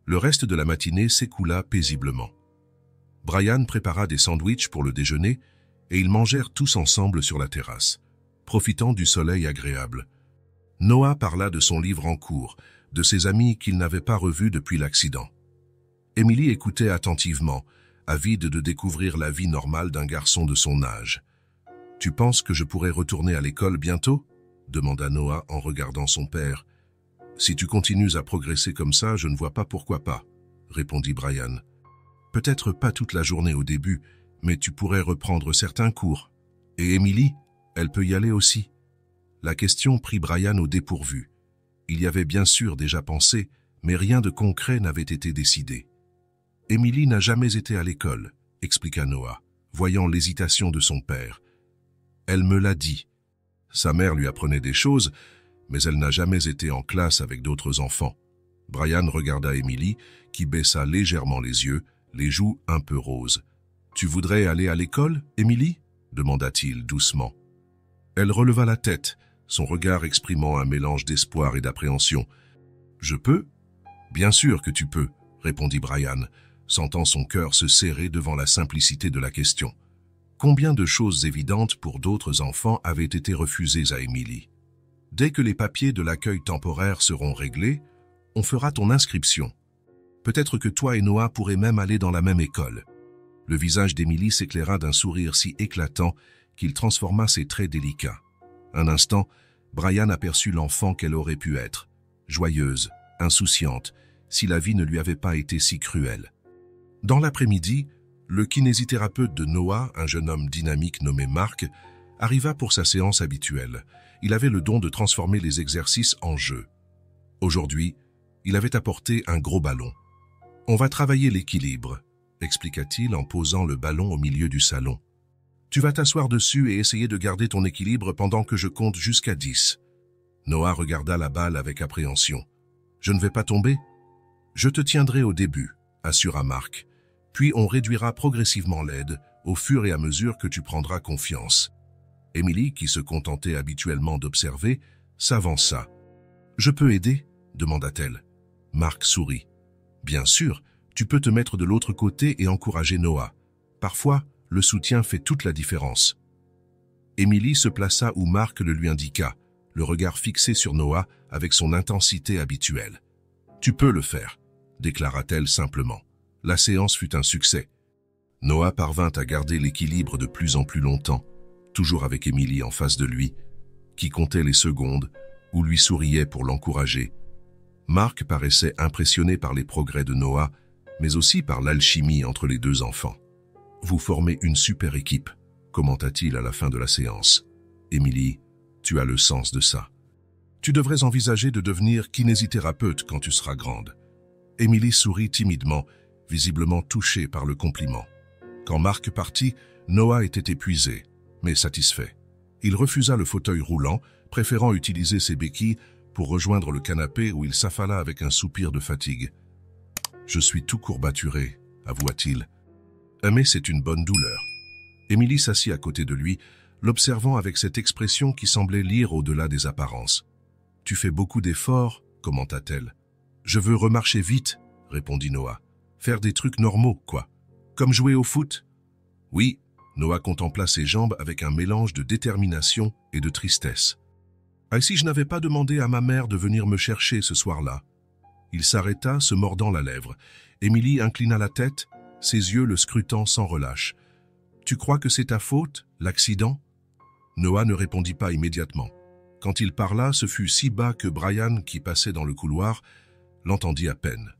Le reste de la matinée s'écoula paisiblement. Brian prépara des sandwichs pour le déjeuner et ils mangèrent tous ensemble sur la terrasse, profitant du soleil agréable. Noah parla de son livre en cours, de ses amis qu'il n'avait pas revus depuis l'accident. Emily écoutait attentivement, avide de découvrir la vie normale d'un garçon de son âge. « Tu penses que je pourrais retourner à l'école bientôt ?» demanda Noah en regardant son père. « Si tu continues à progresser comme ça, je ne vois pas pourquoi pas, » répondit Brian. « Peut-être pas toute la journée au début, mais tu pourrais reprendre certains cours. Et Emily, elle peut y aller aussi. » La question prit Brian au dépourvu. Il y avait bien sûr déjà pensé, mais rien de concret n'avait été décidé. « Emily n'a jamais été à l'école, » expliqua Noah, voyant l'hésitation de son père. « Elle me l'a dit. Sa mère lui apprenait des choses, mais elle n'a jamais été en classe avec d'autres enfants. » Brian regarda Emily, qui baissa légèrement les yeux, les joues un peu roses. « Tu voudrais aller à l'école, Emily » demanda-t-il doucement. Elle releva la tête, son regard exprimant un mélange d'espoir et d'appréhension. « Je peux ?»« Bien sûr que tu peux » répondit Brian, sentant son cœur se serrer devant la simplicité de la question. Combien de choses évidentes pour d'autres enfants avaient été refusées à Emily? « Dès que les papiers de l'accueil temporaire seront réglés, on fera ton inscription. Peut-être que toi et Noah pourrez même aller dans la même école. » Le visage d'Emily s'éclaira d'un sourire si éclatant qu'il transforma ses traits délicats. Un instant, Brian aperçut l'enfant qu'elle aurait pu être, joyeuse, insouciante, si la vie ne lui avait pas été si cruelle. Dans l'après-midi, le kinésithérapeute de Noah, un jeune homme dynamique nommé Mark, arriva pour sa séance habituelle. Il avait le don de transformer les exercices en jeux. Aujourd'hui, il avait apporté un gros ballon. « On va travailler l'équilibre », expliqua-t-il en posant le ballon au milieu du salon. « Tu vas t'asseoir dessus et essayer de garder ton équilibre pendant que je compte jusqu'à 10. » Noah regarda la balle avec appréhension. « Je ne vais pas tomber ?»« Je te tiendrai au début, » assura Mark. « Puis on réduira progressivement l'aide au fur et à mesure que tu prendras confiance. » Emily, qui se contentait habituellement d'observer, s'avança. « Je peux aider ?» demanda-t-elle. Mark sourit. « Bien sûr, tu peux te mettre de l'autre côté et encourager Noah. Parfois, le soutien fait toute la différence. » Emily se plaça où Mark le lui indiqua, le regard fixé sur Noah avec son intensité habituelle. « Tu peux le faire », déclara-t-elle simplement. La séance fut un succès. Noah parvint à garder l'équilibre de plus en plus longtemps, toujours avec Emily en face de lui, qui comptait les secondes ou lui souriait pour l'encourager. Mark paraissait impressionné par les progrès de Noah, mais aussi par l'alchimie entre les deux enfants. « Vous formez une super équipe », commenta-t-il à la fin de la séance. « Emily, tu as le sens de ça. Tu devrais envisager de devenir kinésithérapeute quand tu seras grande. » Emily sourit timidement, visiblement touchée par le compliment. Quand Mark partit, Noah était épuisé, mais satisfait. Il refusa le fauteuil roulant, préférant utiliser ses béquilles pour rejoindre le canapé où il s'affala avec un soupir de fatigue. « Je suis tout courbaturé, » avoua-t-il. « Mais c'est une bonne douleur. » Emily s'assit à côté de lui, l'observant avec cette expression qui semblait lire au-delà des apparences. « Tu fais beaucoup d'efforts, » commenta-t-elle. « Je veux remarcher vite, » répondit Noah. « Faire des trucs normaux, quoi. Comme jouer au foot ?» « Oui. » Noah contempla ses jambes avec un mélange de détermination et de tristesse. « Ah, si je n'avais pas demandé à ma mère de venir me chercher ce soir-là ?» Il s'arrêta, se mordant la lèvre. Emily inclina la tête, ses yeux le scrutant sans relâche. « Tu crois que c'est ta faute, l'accident ?» Noah ne répondit pas immédiatement. Quand il parla, ce fut si bas que Brian, qui passait dans le couloir, l'entendit à peine.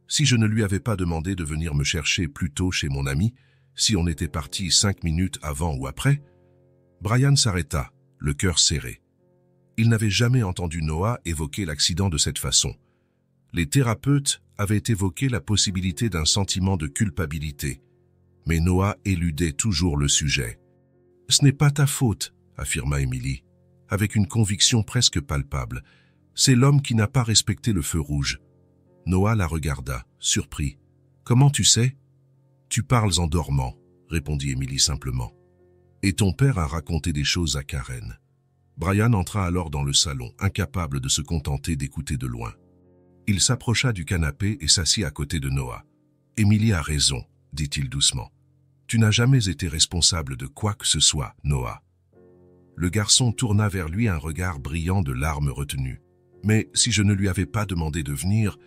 Si je ne lui avais pas demandé de venir me chercher plus tôt chez mon ami, si on était parti 5 minutes avant ou après, Brian s'arrêta, le cœur serré. Il n'avait jamais entendu Noah évoquer l'accident de cette façon. Les thérapeutes avaient évoqué la possibilité d'un sentiment de culpabilité. Mais Noah éludait toujours le sujet. « Ce n'est pas ta faute, » affirma Émilie, avec une conviction presque palpable. « C'est l'homme qui n'a pas respecté le feu rouge. » Noah la regarda, surpris. « Comment tu sais ?»« Tu parles en dormant, » répondit Émilie simplement. « Et ton père a raconté des choses à Karen. » Brian entra alors dans le salon, incapable de se contenter d'écouter de loin. Il s'approcha du canapé et s'assit à côté de Noah. « Émilie a raison, » dit-il doucement. « Tu n'as jamais été responsable de quoi que ce soit, Noah. » Le garçon tourna vers lui un regard brillant de larmes retenues. « Mais si je ne lui avais pas demandé de venir... »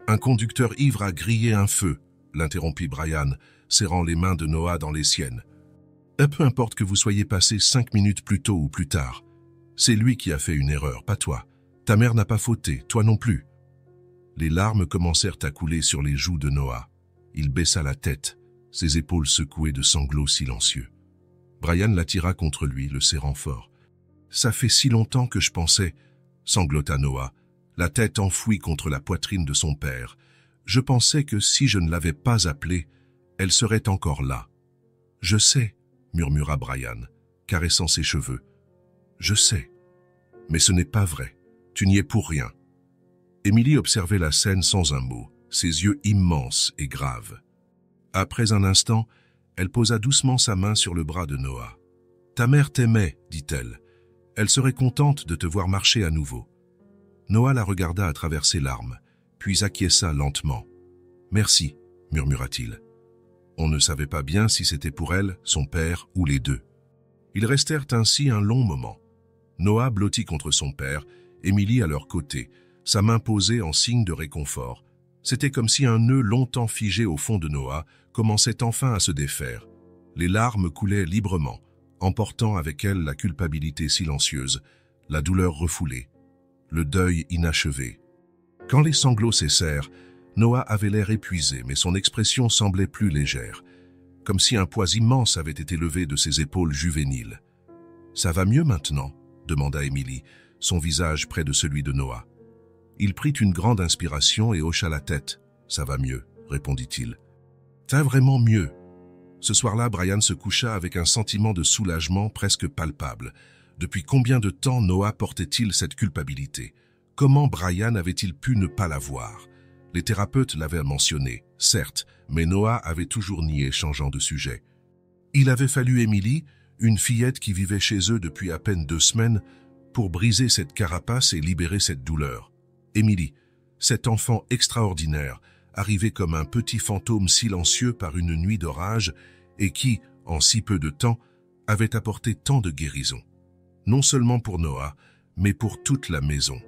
« Un conducteur ivre a grillé un feu, » l'interrompit Brian, serrant les mains de Noah dans les siennes. « Peu importe que vous soyez passé 5 minutes plus tôt ou plus tard. C'est lui qui a fait une erreur, pas toi. Ta mère n'a pas fauté, toi non plus. » Les larmes commencèrent à couler sur les joues de Noah. Il baissa la tête, ses épaules secouées de sanglots silencieux. Brian l'attira contre lui, le serrant fort. « Ça fait si longtemps que je pensais, » sanglota Noah, la tête enfouie contre la poitrine de son père. « Je pensais que si je ne l'avais pas appelée, elle serait encore là. »« Je sais, » murmura Brian, caressant ses cheveux. « Je sais. Mais ce n'est pas vrai. Tu n'y es pour rien. » Émilie observait la scène sans un mot, ses yeux immenses et graves. Après un instant, elle posa doucement sa main sur le bras de Noah. « Ta mère t'aimait, dit-elle. Elle serait contente de te voir marcher à nouveau. » Noah la regarda à travers ses larmes, puis acquiesça lentement. « Merci, » murmura-t-il. On ne savait pas bien si c'était pour elle, son père ou les deux. Ils restèrent ainsi un long moment. Noah blotti contre son père, Émilie à leur côté, sa main posée en signe de réconfort. C'était comme si un nœud longtemps figé au fond de Noah commençait enfin à se défaire. Les larmes coulaient librement, emportant avec elles la culpabilité silencieuse, la douleur refoulée, le deuil inachevé. Quand les sanglots cessèrent, Noah avait l'air épuisé, mais son expression semblait plus légère, comme si un poids immense avait été levé de ses épaules juvéniles. « Ça va mieux maintenant ?» demanda Émilie, son visage près de celui de Noah. Il prit une grande inspiration et hocha la tête. « Ça va mieux », répondit-il. « T'as vraiment mieux ?» Ce soir-là, Brian se coucha avec un sentiment de soulagement presque palpable. Depuis combien de temps Noah portait-il cette culpabilité? Comment Brian avait-il pu ne pas la voir? Les thérapeutes l'avaient mentionné, certes, mais Noah avait toujours nié, changeant de sujet. Il avait fallu Émilie, une fillette qui vivait chez eux depuis à peine 2 semaines, pour briser cette carapace et libérer cette douleur. Émilie, cet enfant extraordinaire, arrivé comme un petit fantôme silencieux par une nuit d'orage et qui, en si peu de temps, avait apporté tant de guérison. Non seulement pour Noah, mais pour toute la maison.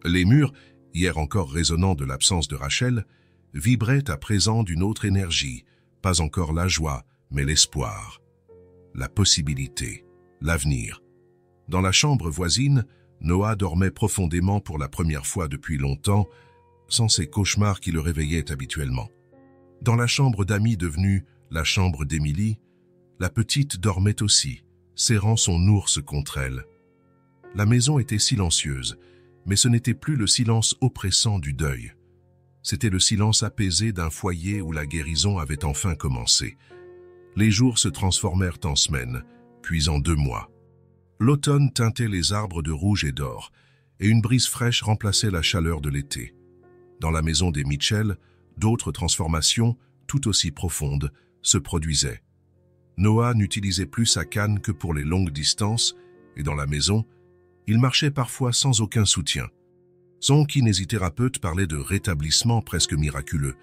Les murs, hier encore résonnants de l'absence de Rachel, vibraient à présent d'une autre énergie, pas encore la joie, mais l'espoir. La possibilité, l'avenir. Dans la chambre voisine, Noah dormait profondément pour la première fois depuis longtemps, sans ces cauchemars qui le réveillaient habituellement. Dans la chambre d'amis devenue la chambre d'Émilie, la petite dormait aussi, serrant son ours contre elle. La maison était silencieuse, mais ce n'était plus le silence oppressant du deuil. C'était le silence apaisé d'un foyer où la guérison avait enfin commencé. Les jours se transformèrent en semaines, puis en 2 mois. L'automne teintait les arbres de rouge et d'or, et une brise fraîche remplaçait la chaleur de l'été. Dans la maison des Mitchell, d'autres transformations, tout aussi profondes, se produisaient. Noah n'utilisait plus sa canne que pour les longues distances, et dans la maison, il marchait parfois sans aucun soutien. Son kinésithérapeute parlait de rétablissement presque miraculeux,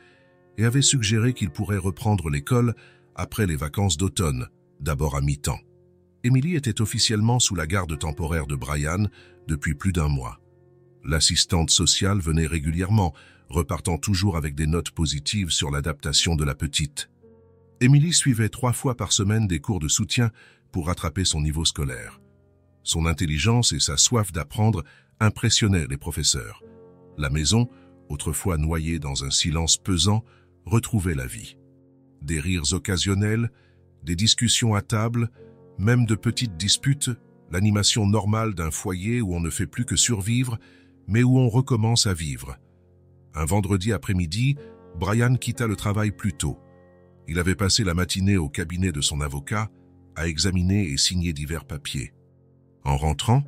et avait suggéré qu'il pourrait reprendre l'école après les vacances d'automne, d'abord à mi-temps. Émilie était officiellement sous la garde temporaire de Brian depuis plus d'1 mois. L'assistante sociale venait régulièrement, repartant toujours avec des notes positives sur l'adaptation de la petite. Émilie suivait 3 fois par semaine des cours de soutien pour rattraper son niveau scolaire. Son intelligence et sa soif d'apprendre impressionnaient les professeurs. La maison, autrefois noyée dans un silence pesant, retrouvait la vie. Des rires occasionnels, des discussions à table, même de petites disputes, l'animation normale d'un foyer où on ne fait plus que survivre, mais où on recommence à vivre. Un vendredi après-midi, Brian quitta le travail plus tôt. Il avait passé la matinée au cabinet de son avocat à examiner et signer divers papiers. En rentrant,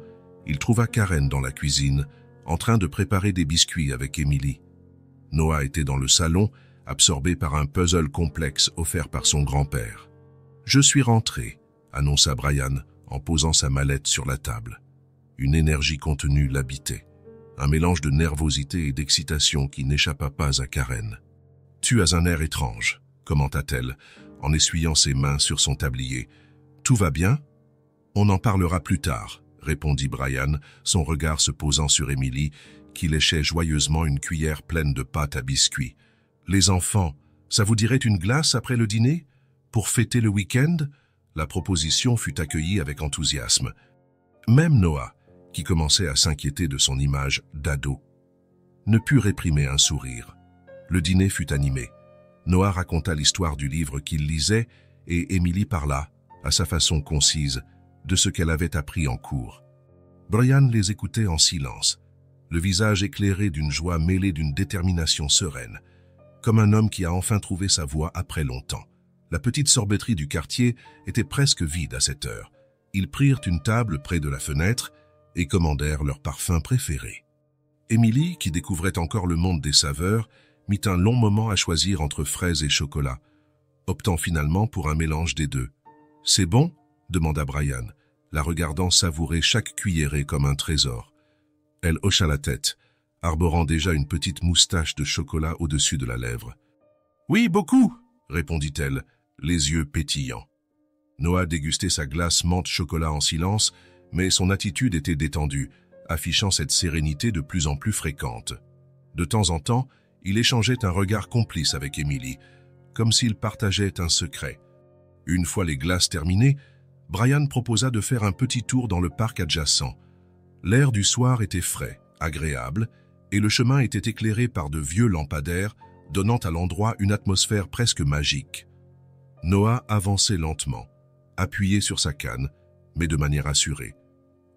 il trouva Karen dans la cuisine, en train de préparer des biscuits avec Emily. Noah était dans le salon, absorbé par un puzzle complexe offert par son grand-père. « Je suis rentré », annonça Brian en posant sa mallette sur la table. Une énergie contenue l'habitait, un mélange de nervosité et d'excitation qui n'échappa pas à Karen. « Tu as un air étrange », commenta-t-elle, en essuyant ses mains sur son tablier. « Tout va bien ? On en parlera plus tard, » répondit Brian, son regard se posant sur Emily, qui léchait joyeusement une cuillère pleine de pâte à biscuits. « Les enfants, ça vous dirait une glace après le dîner? Pour fêter le week-end » La proposition fut accueillie avec enthousiasme. Même Noah, qui commençait à s'inquiéter de son image d'ado, ne put réprimer un sourire. Le dîner fut animé. Noah raconta l'histoire du livre qu'il lisait et Emily parla, à sa façon concise, de ce qu'elle avait appris en cours. Brian les écoutait en silence, le visage éclairé d'une joie mêlée d'une détermination sereine, comme un homme qui a enfin trouvé sa voie après longtemps. La petite sorbetterie du quartier était presque vide à cette heure. Ils prirent une table près de la fenêtre et commandèrent leur parfum préféré. Emily, qui découvrait encore le monde des saveurs, mit un long moment à choisir entre fraises et chocolat, optant finalement pour un mélange des deux. « C'est bon ?» demanda Brian, la regardant savourer chaque cuillerée comme un trésor. Elle hocha la tête, arborant déjà une petite moustache de chocolat au-dessus de la lèvre. « Oui, beaucoup !» répondit-elle, les yeux pétillants. Noah dégustait sa glace menthe-chocolat en silence, mais son attitude était détendue, affichant cette sérénité de plus en plus fréquente. De temps en temps, il échangeait un regard complice avec Emily, comme s'ils partageaient un secret. Une fois les glaces terminées, Brian proposa de faire un petit tour dans le parc adjacent. L'air du soir était frais, agréable, et le chemin était éclairé par de vieux lampadaires, donnant à l'endroit une atmosphère presque magique. Noah avançait lentement, appuyé sur sa canne, mais de manière assurée.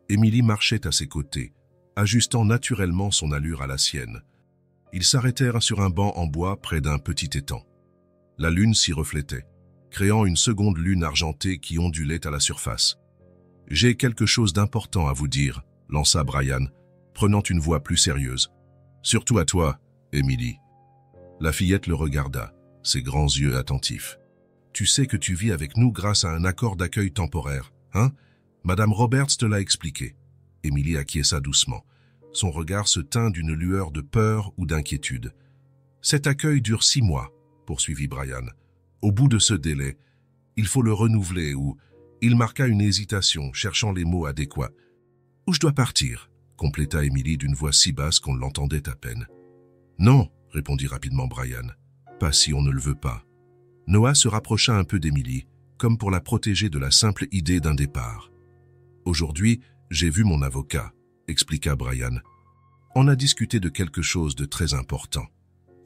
Emily marchait à ses côtés, ajustant naturellement son allure à la sienne. Ils s'arrêtèrent sur un banc en bois près d'un petit étang. La lune s'y reflétait, créant une seconde lune argentée qui ondulait à la surface. « J'ai quelque chose d'important à vous dire », lança Brian, prenant une voix plus sérieuse. « Surtout à toi, Emily. » La fillette le regarda, ses grands yeux attentifs. « Tu sais que tu vis avec nous grâce à un accord d'accueil temporaire, hein? Madame Roberts te l'a expliqué. » Emily acquiesça doucement. Son regard se tint d'une lueur de peur ou d'inquiétude. « Cet accueil dure 6 mois, » poursuivit Brian. « Au bout de ce délai, il faut le renouveler ou... » Il marqua une hésitation, cherchant les mots adéquats. « Où je dois partir ?» compléta Emily d'une voix si basse qu'on l'entendait à peine. « Non, » répondit rapidement Brian. « Pas si on ne le veut pas. » Noah se rapprocha un peu d'Emily, comme pour la protéger de la simple idée d'un départ. « Aujourd'hui, j'ai vu mon avocat, » expliqua Brian. « On a discuté de quelque chose de très important. »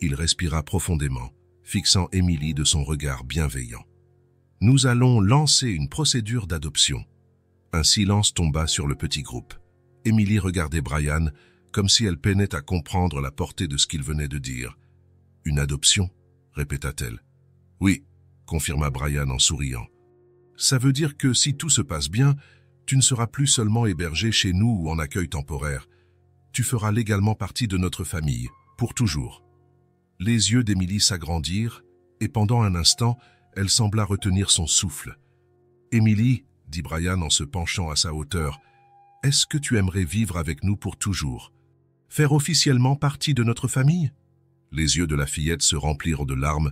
Il respira profondément, fixant Emily de son regard bienveillant. « Nous allons lancer une procédure d'adoption. » Un silence tomba sur le petit groupe. Emily regardait Brian comme si elle peinait à comprendre la portée de ce qu'il venait de dire. « Une adoption ?» répéta-t-elle. « Oui », confirma Brian en souriant. « Ça veut dire que si tout se passe bien, tu ne seras plus seulement hébergé chez nous ou en accueil temporaire. Tu feras légalement partie de notre famille, pour toujours. » Les yeux d'Emily s'agrandirent et pendant un instant, elle sembla retenir son souffle. « Emily, » dit Brian en se penchant à sa hauteur, « est-ce que tu aimerais vivre avec nous pour toujours? Faire officiellement partie de notre famille ?» Les yeux de la fillette se remplirent de larmes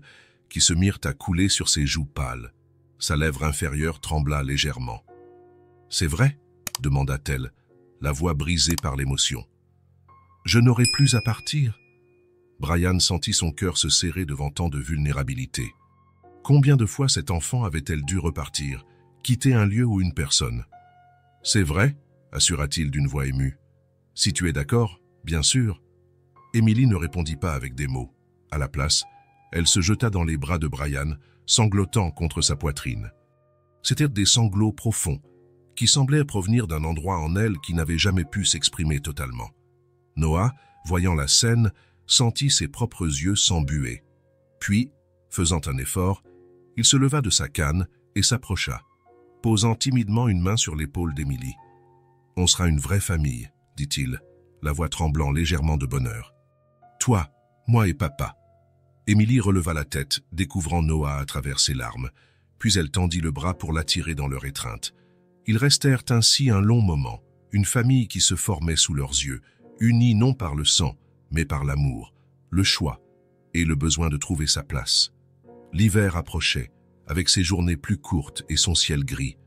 qui se mirent à couler sur ses joues pâles. Sa lèvre inférieure trembla légèrement. « C'est vrai ?» demanda-t-elle, la voix brisée par l'émotion. « Je n'aurai plus à partir ?» Brian sentit son cœur se serrer devant tant de vulnérabilité. Combien de fois cette enfant avait-elle dû repartir, quitter un lieu ou une personne? « C'est vrai ?» assura-t-il d'une voix émue. « Si tu es d'accord, bien sûr. » Emily ne répondit pas avec des mots. À la place, elle se jeta dans les bras de Brian, sanglotant contre sa poitrine. C'étaient des sanglots profonds, qui semblaient provenir d'un endroit en elle qui n'avait jamais pu s'exprimer totalement. Noah, voyant la scène, sentit ses propres yeux s'embuer. Puis, faisant un effort, Il se leva de sa canne et s'approcha, posant timidement une main sur l'épaule d'Émilie. « On sera une vraie famille, dit-il, la voix tremblant légèrement de bonheur. « Toi, moi et papa. » Émilie releva la tête, découvrant Noah à travers ses larmes, puis elle tendit le bras pour l'attirer dans leur étreinte. Ils restèrent ainsi un long moment, une famille qui se formait sous leurs yeux, unie non par le sang, mais par l'amour, le choix et le besoin de trouver sa place. L'hiver approchait, avec ses journées plus courtes et son ciel gris.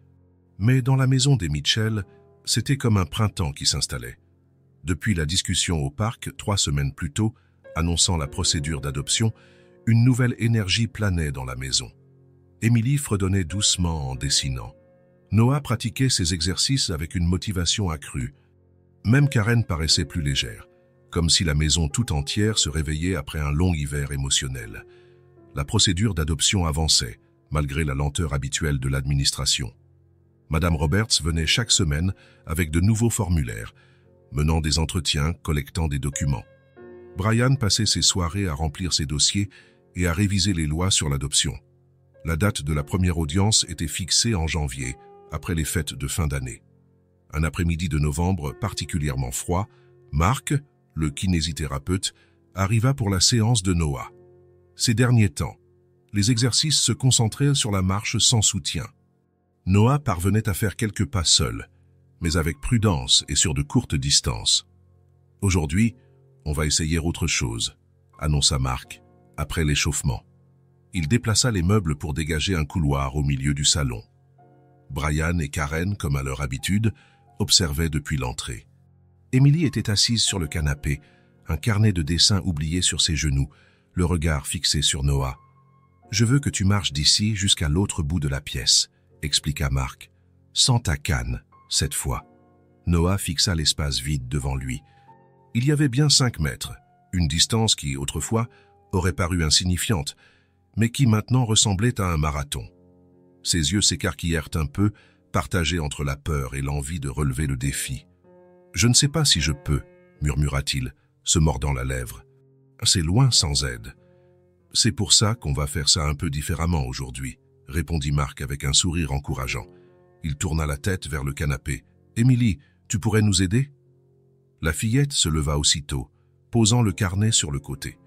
Mais dans la maison des Mitchell, c'était comme un printemps qui s'installait. Depuis la discussion au parc, 3 semaines plus tôt, annonçant la procédure d'adoption, une nouvelle énergie planait dans la maison. Émilie fredonnait doucement en dessinant. Noah pratiquait ses exercices avec une motivation accrue. Même Karen paraissait plus légère, comme si la maison tout entière se réveillait après un long hiver émotionnel. La procédure d'adoption avançait, malgré la lenteur habituelle de l'administration. Madame Roberts venait chaque semaine avec de nouveaux formulaires, menant des entretiens, collectant des documents. Brian passait ses soirées à remplir ses dossiers et à réviser les lois sur l'adoption. La date de la première audience était fixée en janvier, après les fêtes de fin d'année. Un après-midi de novembre particulièrement froid, Mark, le kinésithérapeute, arriva pour la séance de Noah. Ces derniers temps, les exercices se concentraient sur la marche sans soutien. Noah parvenait à faire quelques pas seul, mais avec prudence et sur de courtes distances. « Aujourd'hui, on va essayer autre chose », annonça Mark, après l'échauffement. Il déplaça les meubles pour dégager un couloir au milieu du salon. Brian et Karen, comme à leur habitude, observaient depuis l'entrée. Émilie était assise sur le canapé, un carnet de dessin oublié sur ses genoux, le regard fixé sur Noah. « Je veux que tu marches d'ici jusqu'à l'autre bout de la pièce », expliqua Mark. « Sans ta canne, cette fois. » Noah fixa l'espace vide devant lui. Il y avait bien 5 mètres, une distance qui, autrefois, aurait paru insignifiante, mais qui maintenant ressemblait à un marathon. Ses yeux s'écarquillèrent un peu, partagés entre la peur et l'envie de relever le défi. « Je ne sais pas si je peux, » murmura-t-il, se mordant la lèvre. « C'est loin sans aide. »« C'est pour ça qu'on va faire ça un peu différemment aujourd'hui, » répondit Mark avec un sourire encourageant. Il tourna la tête vers le canapé. « Émilie, tu pourrais nous aider ?» La fillette se leva aussitôt, posant le carnet sur le côté.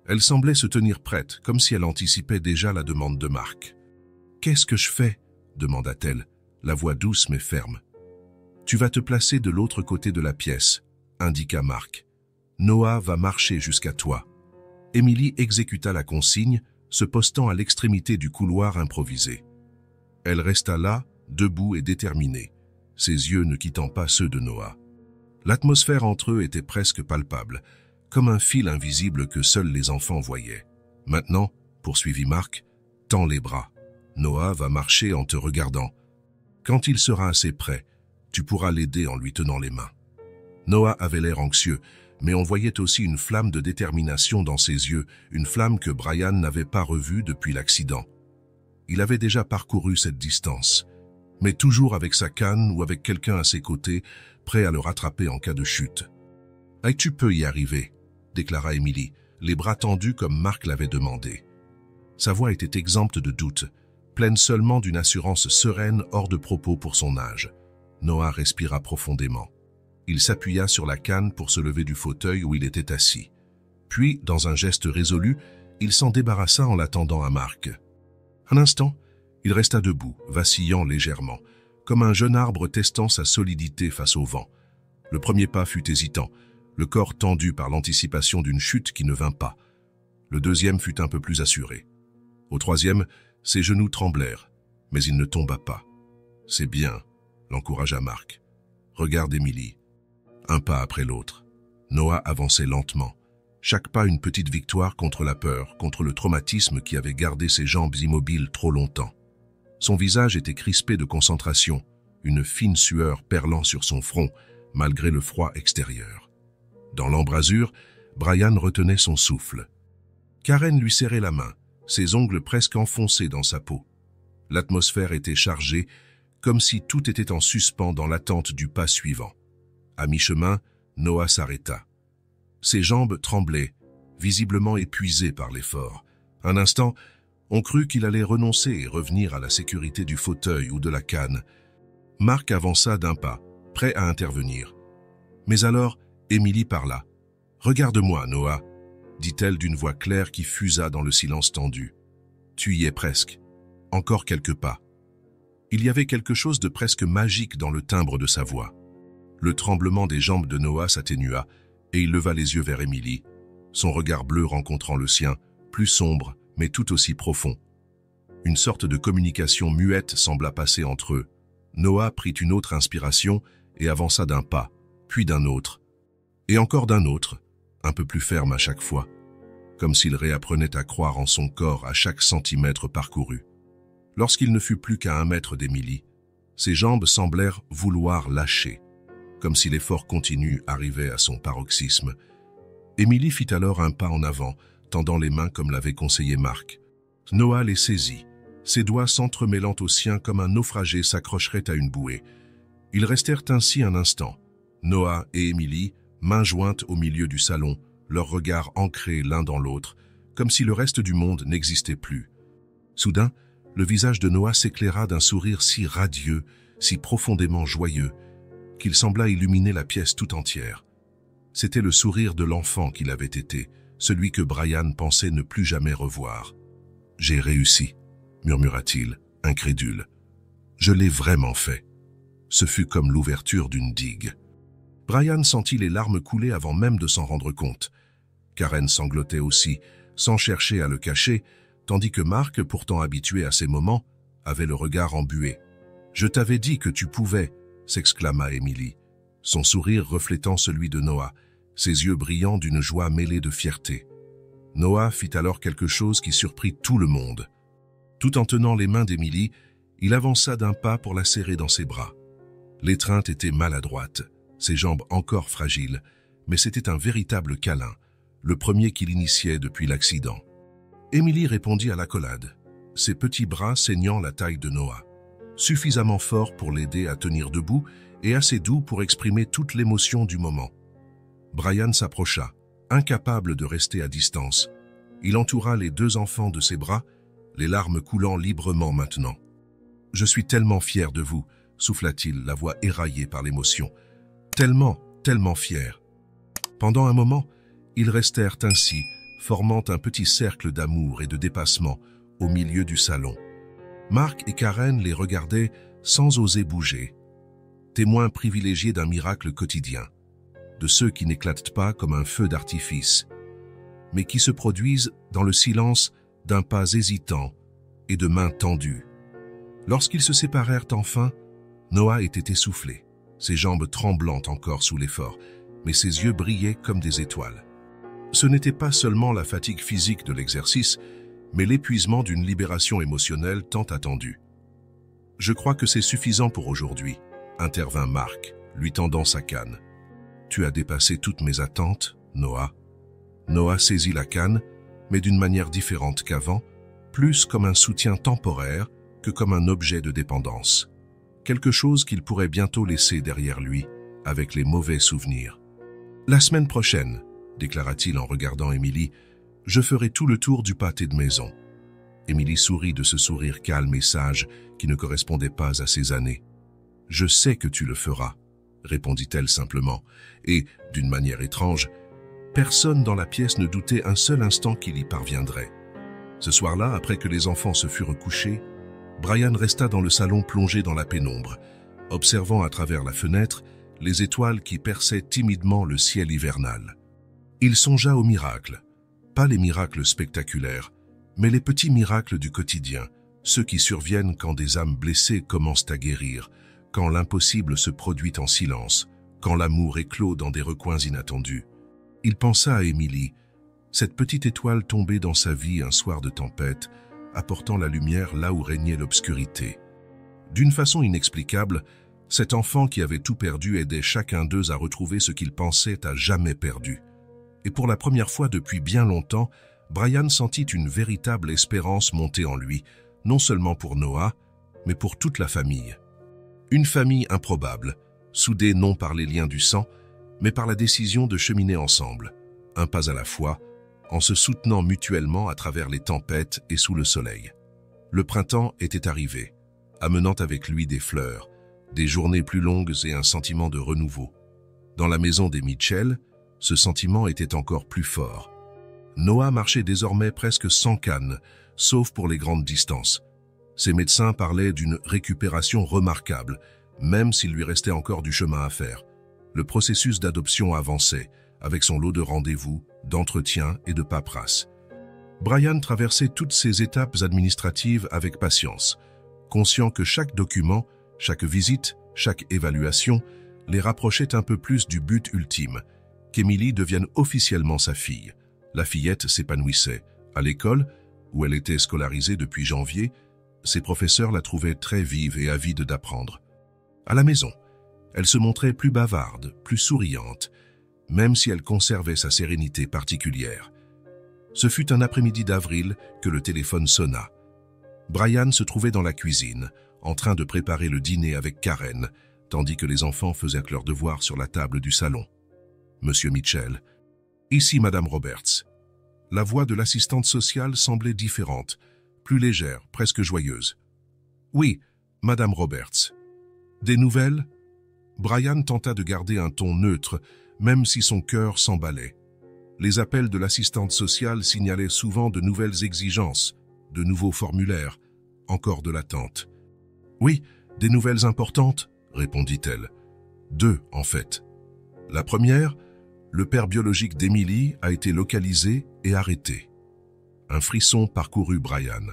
Elle semblait se tenir prête, comme si elle anticipait déjà la demande de Mark. « Qu'est-ce que je fais ?» demanda-t-elle, la voix douce mais ferme. « Tu vas te placer de l'autre côté de la pièce, » indiqua Mark. « Noah va marcher jusqu'à toi. » Émilie exécuta la consigne, se postant à l'extrémité du couloir improvisé. Elle resta là, debout et déterminée, ses yeux ne quittant pas ceux de Noah. L'atmosphère entre eux était presque palpable, comme un fil invisible que seuls les enfants voyaient. « Maintenant, » poursuivit Mark, « tends les bras. Noah va marcher en te regardant. Quand il sera assez près, tu pourras l'aider en lui tenant les mains. » Noah avait l'air anxieux, mais on voyait aussi une flamme de détermination dans ses yeux, une flamme que Brian n'avait pas revue depuis l'accident. Il avait déjà parcouru cette distance, mais toujours avec sa canne ou avec quelqu'un à ses côtés, prêt à le rattraper en cas de chute. « Ah, tu peux y arriver », déclara Émilie, les bras tendus comme Mark l'avait demandé. Sa voix était exempte de doute, pleine seulement d'une assurance sereine hors de propos pour son âge. Noah respira profondément. Il s'appuya sur la canne pour se lever du fauteuil où il était assis. Puis, dans un geste résolu, il s'en débarrassa en l'attendant à Mark. Un instant, il resta debout, vacillant légèrement, comme un jeune arbre testant sa solidité face au vent. Le premier pas fut hésitant, le corps tendu par l'anticipation d'une chute qui ne vint pas. Le deuxième fut un peu plus assuré. Au troisième, ses genoux tremblèrent, mais il ne tomba pas. « C'est bien », l'encouragea Mark. « Regarde Émilie. » Un pas après l'autre. Noah avançait lentement. Chaque pas une petite victoire contre la peur, contre le traumatisme qui avait gardé ses jambes immobiles trop longtemps. Son visage était crispé de concentration, une fine sueur perlant sur son front, malgré le froid extérieur. Dans l'embrasure, Brian retenait son souffle. Karen lui serrait la main, ses ongles presque enfoncés dans sa peau. L'atmosphère était chargée, comme si tout était en suspens dans l'attente du pas suivant. À mi-chemin, Noah s'arrêta. Ses jambes tremblaient, visiblement épuisées par l'effort. Un instant, On crut qu'il allait renoncer et revenir à la sécurité du fauteuil ou de la canne. Marc avança d'un pas, prêt à intervenir. Mais alors, Émilie parla. « Regarde-moi, Noah », dit-elle d'une voix claire qui fusa dans le silence tendu. « Tu y es presque. Encore quelques pas. » Il y avait quelque chose de presque magique dans le timbre de sa voix. Le tremblement des jambes de Noah s'atténua et il leva les yeux vers Émilie, son regard bleu rencontrant le sien, plus sombre mais tout aussi profond. Une sorte de communication muette sembla passer entre eux. Noah prit une autre inspiration et avança d'un pas, puis d'un autre, et encore d'un autre, un peu plus ferme à chaque fois, comme s'il réapprenait à croire en son corps à chaque centimètre parcouru. Lorsqu'il ne fut plus qu'à 1 mètre d'Émilie, ses jambes semblèrent vouloir lâcher, comme si l'effort continu arrivait à son paroxysme. Émilie fit alors un pas en avant, tendant les mains comme l'avait conseillé Marc. Noah les saisit, ses doigts s'entremêlant aux siens comme un naufragé s'accrocherait à une bouée. Ils restèrent ainsi un instant, Noah et Émilie, mains jointes au milieu du salon, leurs regards ancrés l'un dans l'autre, comme si le reste du monde n'existait plus. Soudain, le visage de Noah s'éclaira d'un sourire si radieux, si profondément joyeux, qu'il sembla illuminer la pièce tout entière. C'était le sourire de l'enfant qu'il avait été, celui que Brian pensait ne plus jamais revoir. « J'ai réussi », murmura-t-il, incrédule. « Je l'ai vraiment fait. » Ce fut comme l'ouverture d'une digue. Brian sentit les larmes couler avant même de s'en rendre compte. Karen sanglotait aussi, sans chercher à le cacher, tandis que Marc, pourtant habitué à ces moments, avait le regard embué. « Je t'avais dit que tu pouvais », s'exclama Émilie, son sourire reflétant celui de Noah, ses yeux brillants d'une joie mêlée de fierté. Noah fit alors quelque chose qui surprit tout le monde. Tout en tenant les mains d'Émilie, il avança d'un pas pour la serrer dans ses bras. L'étreinte était maladroite, ses jambes encore fragiles, mais c'était un véritable câlin, le premier qu'il initiait depuis l'accident. Émilie répondit à l'accolade, ses petits bras saignant la taille de Noah, suffisamment forts pour l'aider à tenir debout et assez doux pour exprimer toute l'émotion du moment. Brian s'approcha, incapable de rester à distance. Il entoura les 2 enfants de ses bras, les larmes coulant librement maintenant. « Je suis tellement fier de vous », souffla-t-il, la voix éraillée par l'émotion. « Tellement, tellement fier. » Pendant un moment, ils restèrent ainsi, formant un petit cercle d'amour et de dépassement au milieu du salon. Marc et Karen les regardaient sans oser bouger, témoins privilégiés d'un miracle quotidien, de ceux qui n'éclatent pas comme un feu d'artifice, mais qui se produisent dans le silence d'un pas hésitant et de mains tendues. Lorsqu'ils se séparèrent enfin, Noah était essoufflé, ses jambes tremblantes encore sous l'effort, mais ses yeux brillaient comme des étoiles. Ce n'était pas seulement la fatigue physique de l'exercice, mais l'épuisement d'une libération émotionnelle tant attendue. « Je crois que c'est suffisant pour aujourd'hui », intervint Marc, lui tendant sa canne. « Tu as dépassé toutes mes attentes, Noah. » Noah saisit la canne, mais d'une manière différente qu'avant, plus comme un soutien temporaire que comme un objet de dépendance. Quelque chose qu'il pourrait bientôt laisser derrière lui, avec les mauvais souvenirs. « La semaine prochaine, » déclara-t-il en regardant Émilie, « je ferai tout le tour du pâté de maison. » Émilie sourit de ce sourire calme et sage qui ne correspondait pas à ses années. « Je sais que tu le feras, » répondit-elle simplement, et, d'une manière étrange, personne dans la pièce ne doutait un seul instant qu'il y parviendrait. Ce soir-là, après que les enfants se furent couchés, Brian resta dans le salon plongé dans la pénombre, observant à travers la fenêtre les étoiles qui perçaient timidement le ciel hivernal. Il songea aux miracles, pas les miracles spectaculaires, mais les petits miracles du quotidien, ceux qui surviennent quand des âmes blessées commencent à guérir, quand l'impossible se produit en silence, quand l'amour éclot dans des recoins inattendus. Il pensa à Émilie, cette petite étoile tombée dans sa vie un soir de tempête, apportant la lumière là où régnait l'obscurité. D'une façon inexplicable, cet enfant qui avait tout perdu aidait chacun d'eux à retrouver ce qu'il pensait à jamais perdu. Et pour la première fois depuis bien longtemps, Brian sentit une véritable espérance monter en lui, non seulement pour Noah, mais pour toute la famille. Une famille improbable, soudée non par les liens du sang, mais par la décision de cheminer ensemble, un pas à la fois, en se soutenant mutuellement à travers les tempêtes et sous le soleil. Le printemps était arrivé, amenant avec lui des fleurs, des journées plus longues et un sentiment de renouveau. Dans la maison des Mitchell, ce sentiment était encore plus fort. Noah marchait désormais presque sans canne, sauf pour les grandes distances. Ses médecins parlaient d'une récupération remarquable, même s'il lui restait encore du chemin à faire. Le processus d'adoption avançait, avec son lot de rendez-vous, d'entretiens et de paperasse. Brian traversait toutes ces étapes administratives avec patience, conscient que chaque document, chaque visite, chaque évaluation les rapprochait un peu plus du but ultime, qu'Emily devienne officiellement sa fille. La fillette s'épanouissait. À l'école, où elle était scolarisée depuis janvier, ses professeurs la trouvaient très vive et avide d'apprendre. À la maison, elle se montrait plus bavarde, plus souriante, même si elle conservait sa sérénité particulière. Ce fut un après-midi d'avril que le téléphone sonna. Brian se trouvait dans la cuisine, en train de préparer le dîner avec Karen, tandis que les enfants faisaient leurs devoirs sur la table du salon. « Monsieur Mitchell, ici Madame Roberts. » La voix de l'assistante sociale semblait différente, plus légère, presque joyeuse. « Oui, Madame Roberts. » « Des nouvelles ?» Brian tenta de garder un ton neutre, même si son cœur s'emballait. Les appels de l'assistante sociale signalaient souvent de nouvelles exigences, de nouveaux formulaires, encore de l'attente. « Oui, des nouvelles importantes ?» répondit-elle. « Deux, en fait. La première, le père biologique d'Emily a été localisé et arrêté. » Un frisson parcourut Brian,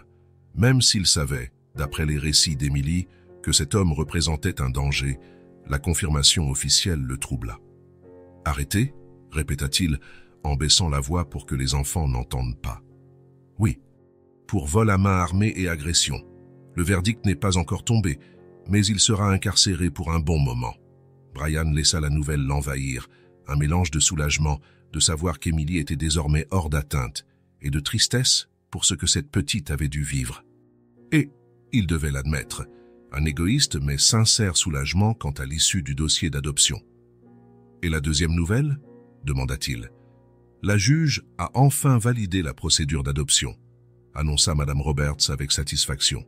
même s'il savait, d'après les récits d'Emily, que cet homme représentait un danger. La confirmation officielle le troubla. « Arrêté ?» répéta-t-il, en baissant la voix pour que les enfants n'entendent pas. « Oui, pour vol à main armée et agression. Le verdict n'est pas encore tombé, mais il sera incarcéré pour un bon moment. » Brian laissa la nouvelle l'envahir, un mélange de soulagement de savoir qu'Emily était désormais hors d'atteinte et de tristesse pour ce que cette petite avait dû vivre. Et, il devait l'admettre, un égoïste mais sincère soulagement quant à l'issue du dossier d'adoption. « Et la deuxième nouvelle ?» demanda-t-il. « La juge a enfin validé la procédure d'adoption, » annonça Madame Roberts avec satisfaction.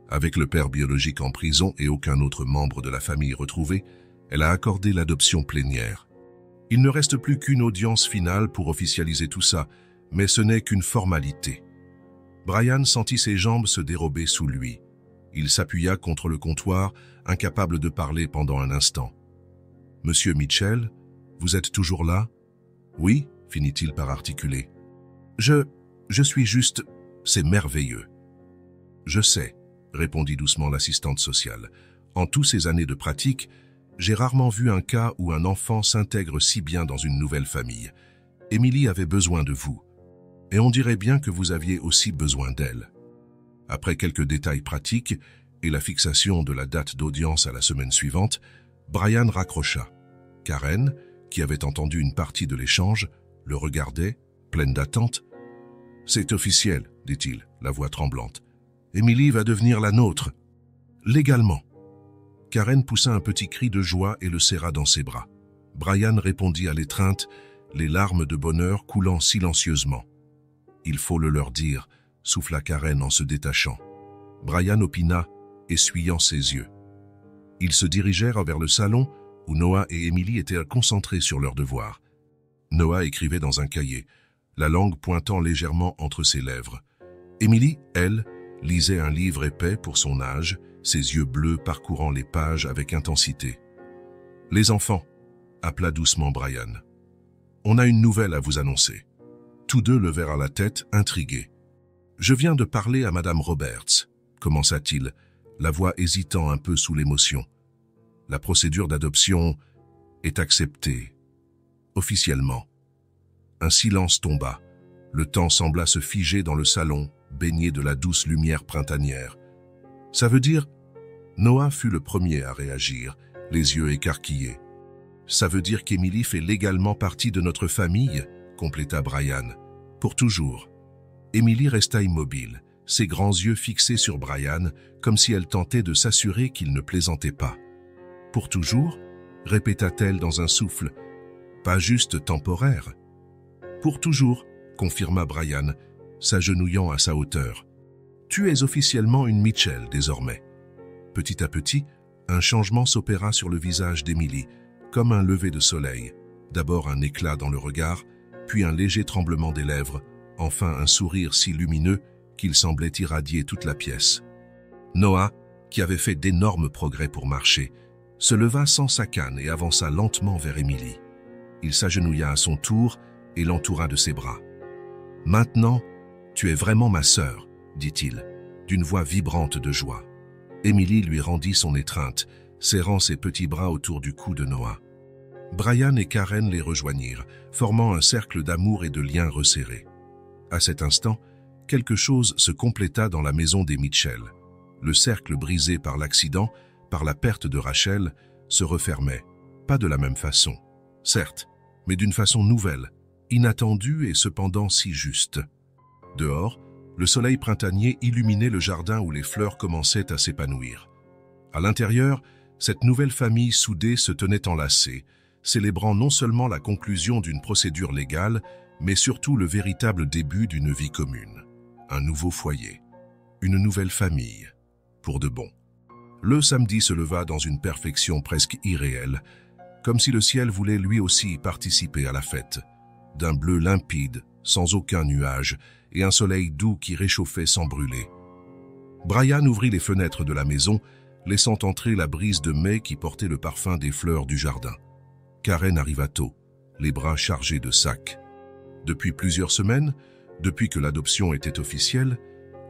Avec le père biologique en prison et aucun autre membre de la famille retrouvé, elle a accordé l'adoption plénière. Il ne reste plus qu'une audience finale pour officialiser tout ça, mais ce n'est qu'une formalité. Brian sentit ses jambes se dérober sous lui. Il s'appuya contre le comptoir, incapable de parler pendant un instant. « Monsieur Mitchell, vous êtes toujours là ?»« Oui, finit-il par articuler. « Je suis juste... c'est merveilleux. »« Je sais, » répondit doucement l'assistante sociale. « En toutes ces années de pratique, j'ai rarement vu un cas où un enfant s'intègre si bien dans une nouvelle famille. Emily avait besoin de vous. Et on dirait bien que vous aviez aussi besoin d'elle. » Après quelques détails pratiques et la fixation de la date d'audience à la semaine suivante, Brian raccrocha. Karen, qui avait entendu une partie de l'échange, le regardait, pleine d'attente. « C'est officiel, dit-il, la voix tremblante. Emily va devenir la nôtre. Légalement. » Karen poussa un petit cri de joie et le serra dans ses bras. Brian répondit à l'étreinte, les larmes de bonheur coulant silencieusement. « Il faut le leur dire, » souffla Karen en se détachant. Brian opina, essuyant ses yeux. Ils se dirigèrent vers le salon où Noah et Emily étaient concentrés sur leurs devoirs. Noah écrivait dans un cahier, la langue pointant légèrement entre ses lèvres. Emily, elle, lisait un livre épais pour son âge, ses yeux bleus parcourant les pages avec intensité. « Les enfants » appela doucement Brian. « On a une nouvelle à vous annoncer. » Tous deux levèrent la tête, intrigués. « Je viens de parler à Madame Roberts » commença-t-il, la voix hésitant un peu sous l'émotion. « La procédure d'adoption est acceptée. Officiellement. » Un silence tomba. Le temps sembla se figer dans le salon, baigné de la douce lumière printanière. « Ça veut dire... » Noah fut le premier à réagir, les yeux écarquillés. « Ça veut dire qu'Emily fait légalement partie de notre famille ?» compléta Brian. « Pour toujours. » Emily resta immobile, ses grands yeux fixés sur Brian, comme si elle tentait de s'assurer qu'il ne plaisantait pas. « Pour toujours ?» répéta-t-elle dans un souffle. « Pas juste temporaire. »« Pour toujours » confirma Brian, s'agenouillant à sa hauteur. Tu es officiellement une Mitchell désormais. Petit à petit, un changement s'opéra sur le visage d'Emily, comme un lever de soleil. D'abord un éclat dans le regard, puis un léger tremblement des lèvres, enfin un sourire si lumineux qu'il semblait irradier toute la pièce. Noah, qui avait fait d'énormes progrès pour marcher, se leva sans sa canne et avança lentement vers Emily. Il s'agenouilla à son tour et l'entoura de ses bras. « Maintenant, tu es vraiment ma sœur, dit-il, d'une voix vibrante de joie. Emily lui rendit son étreinte, serrant ses petits bras autour du cou de Noah. Brian et Karen les rejoignirent, formant un cercle d'amour et de liens resserrés. À cet instant, quelque chose se compléta dans la maison des Mitchell. Le cercle brisé par l'accident, par la perte de Rachel, se refermait, pas de la même façon, certes, mais d'une façon nouvelle, inattendue et cependant si juste. Dehors, le soleil printanier illuminait le jardin où les fleurs commençaient à s'épanouir. À l'intérieur, cette nouvelle famille soudée se tenait enlacée, célébrant non seulement la conclusion d'une procédure légale, mais surtout le véritable début d'une vie commune. Un nouveau foyer, une nouvelle famille, pour de bon. Le samedi se leva dans une perfection presque irréelle, comme si le ciel voulait lui aussi participer à la fête. D'un bleu limpide, sans aucun nuage, et un soleil doux qui réchauffait sans brûler. Brian ouvrit les fenêtres de la maison, laissant entrer la brise de mai qui portait le parfum des fleurs du jardin. Karen arriva tôt, les bras chargés de sacs. Depuis plusieurs semaines, depuis que l'adoption était officielle,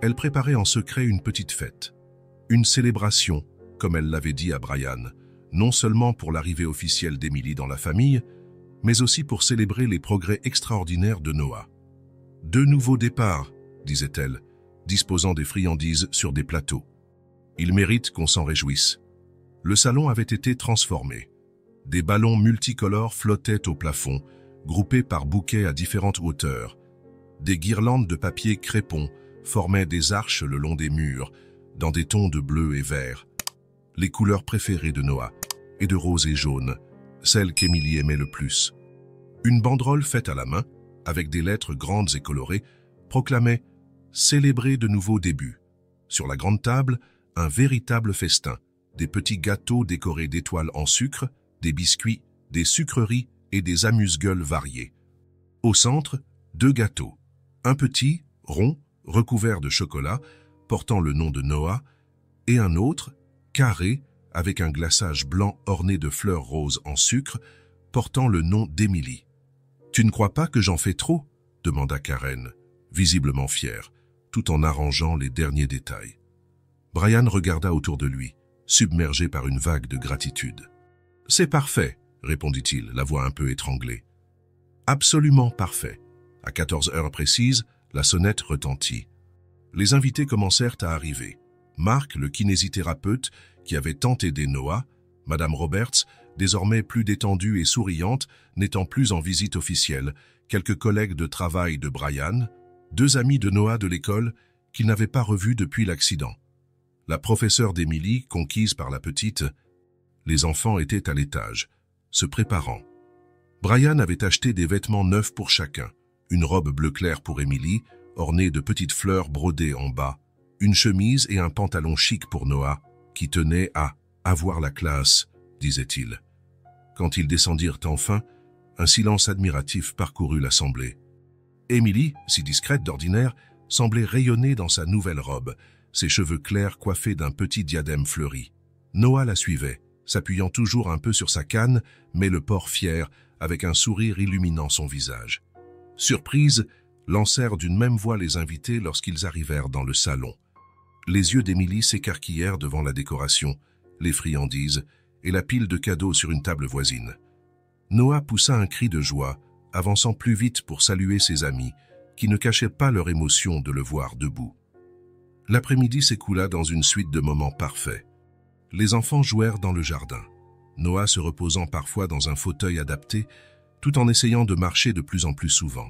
elle préparait en secret une petite fête. Une célébration, comme elle l'avait dit à Brian, non seulement pour l'arrivée officielle d'Emily dans la famille, mais aussi pour célébrer les progrès extraordinaires de Noah. « 2 nouveaux départs, disait-elle, disposant des friandises sur des plateaux. Il mérite qu'on s'en réjouisse. Le salon avait été transformé. Des ballons multicolores flottaient au plafond, groupés par bouquets à différentes hauteurs. Des guirlandes de papier crépon formaient des arches le long des murs, dans des tons de bleu et vert. Les couleurs préférées de Noah, et de rose et jaune, celles qu'Emily aimait le plus. Une banderole faite à la main, avec des lettres grandes et colorées, proclamait « Célébrer de nouveaux débuts ». Sur la grande table, un véritable festin, des petits gâteaux décorés d'étoiles en sucre, des biscuits, des sucreries et des amuse-gueules variés. Au centre, 2 gâteaux, un petit, rond, recouvert de chocolat, portant le nom de Noah, et un autre, carré, avec un glaçage blanc orné de fleurs roses en sucre, portant le nom d'Emily. « Tu ne crois pas que j'en fais trop ?» demanda Karen, visiblement fière, tout en arrangeant les derniers détails. Brian regarda autour de lui, submergé par une vague de gratitude. « C'est parfait, » répondit-il, la voix un peu étranglée. « Absolument parfait. » À 14 heures précises, la sonnette retentit. Les invités commencèrent à arriver. Mark, le kinésithérapeute, qui avait tant aidé Noah, Madame Roberts, désormais plus détendue et souriante, n'étant plus en visite officielle, quelques collègues de travail de Brian, 2 amis de Noah de l'école qu'il n'avait pas revus depuis l'accident. La professeure d'Emily, conquise par la petite, les enfants étaient à l'étage, se préparant. Brian avait acheté des vêtements neufs pour chacun, une robe bleu clair pour Emily, ornée de petites fleurs brodées en bas, une chemise et un pantalon chic pour Noah, qui tenait à avoir la classe, disait-il. Quand ils descendirent enfin, un silence admiratif parcourut l'assemblée. Emily, si discrète d'ordinaire, semblait rayonner dans sa nouvelle robe, ses cheveux clairs coiffés d'un petit diadème fleuri. Noah la suivait, s'appuyant toujours un peu sur sa canne, mais le port fier, avec un sourire illuminant son visage. Surprise, lancèrent d'une même voix les invités lorsqu'ils arrivèrent dans le salon. Les yeux d'Emily s'écarquillèrent devant la décoration, les friandises et la pile de cadeaux sur une table voisine. Noah poussa un cri de joie, avançant plus vite pour saluer ses amis, qui ne cachaient pas leur émotion de le voir debout. L'après-midi s'écoula dans une suite de moments parfaits. Les enfants jouèrent dans le jardin, Noah se reposant parfois dans un fauteuil adapté, tout en essayant de marcher de plus en plus souvent.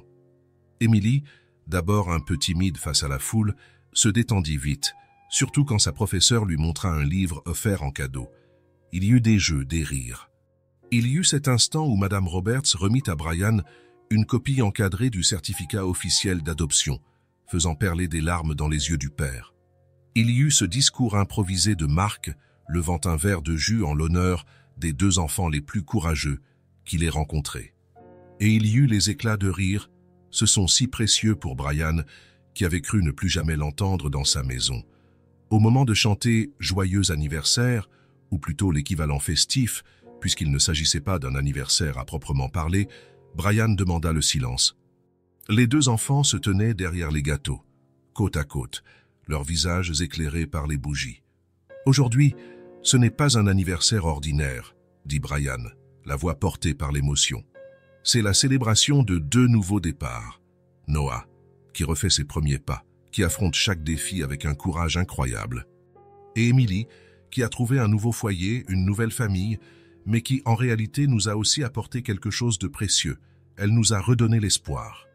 Emily, d'abord un peu timide face à la foule, se détendit vite, surtout quand sa professeure lui montra un livre offert en cadeau. Il y eut des jeux, des rires. Il y eut cet instant où Madame Roberts remit à Brian une copie encadrée du certificat officiel d'adoption, faisant perler des larmes dans les yeux du père. Il y eut ce discours improvisé de Marc, levant un verre de jus en l'honneur des 2 enfants les plus courageux qu'il ait rencontrés. Et il y eut les éclats de rire, ce sont si précieux pour Brian, qui avait cru ne plus jamais l'entendre dans sa maison. Au moment de chanter « Joyeux anniversaire », ou plutôt l'équivalent festif, puisqu'il ne s'agissait pas d'un anniversaire à proprement parler, Brian demanda le silence. Les 2 enfants se tenaient derrière les gâteaux, côte à côte, leurs visages éclairés par les bougies. « Aujourd'hui, ce n'est pas un anniversaire ordinaire, » dit Brian, la voix portée par l'émotion. « C'est la célébration de 2 nouveaux départs. Noah, qui refait ses premiers pas, qui affronte chaque défi avec un courage incroyable. Et Emily, qui a trouvé un nouveau foyer, une nouvelle famille, mais qui en réalité nous a aussi apporté quelque chose de précieux. Elle nous a redonné l'espoir. »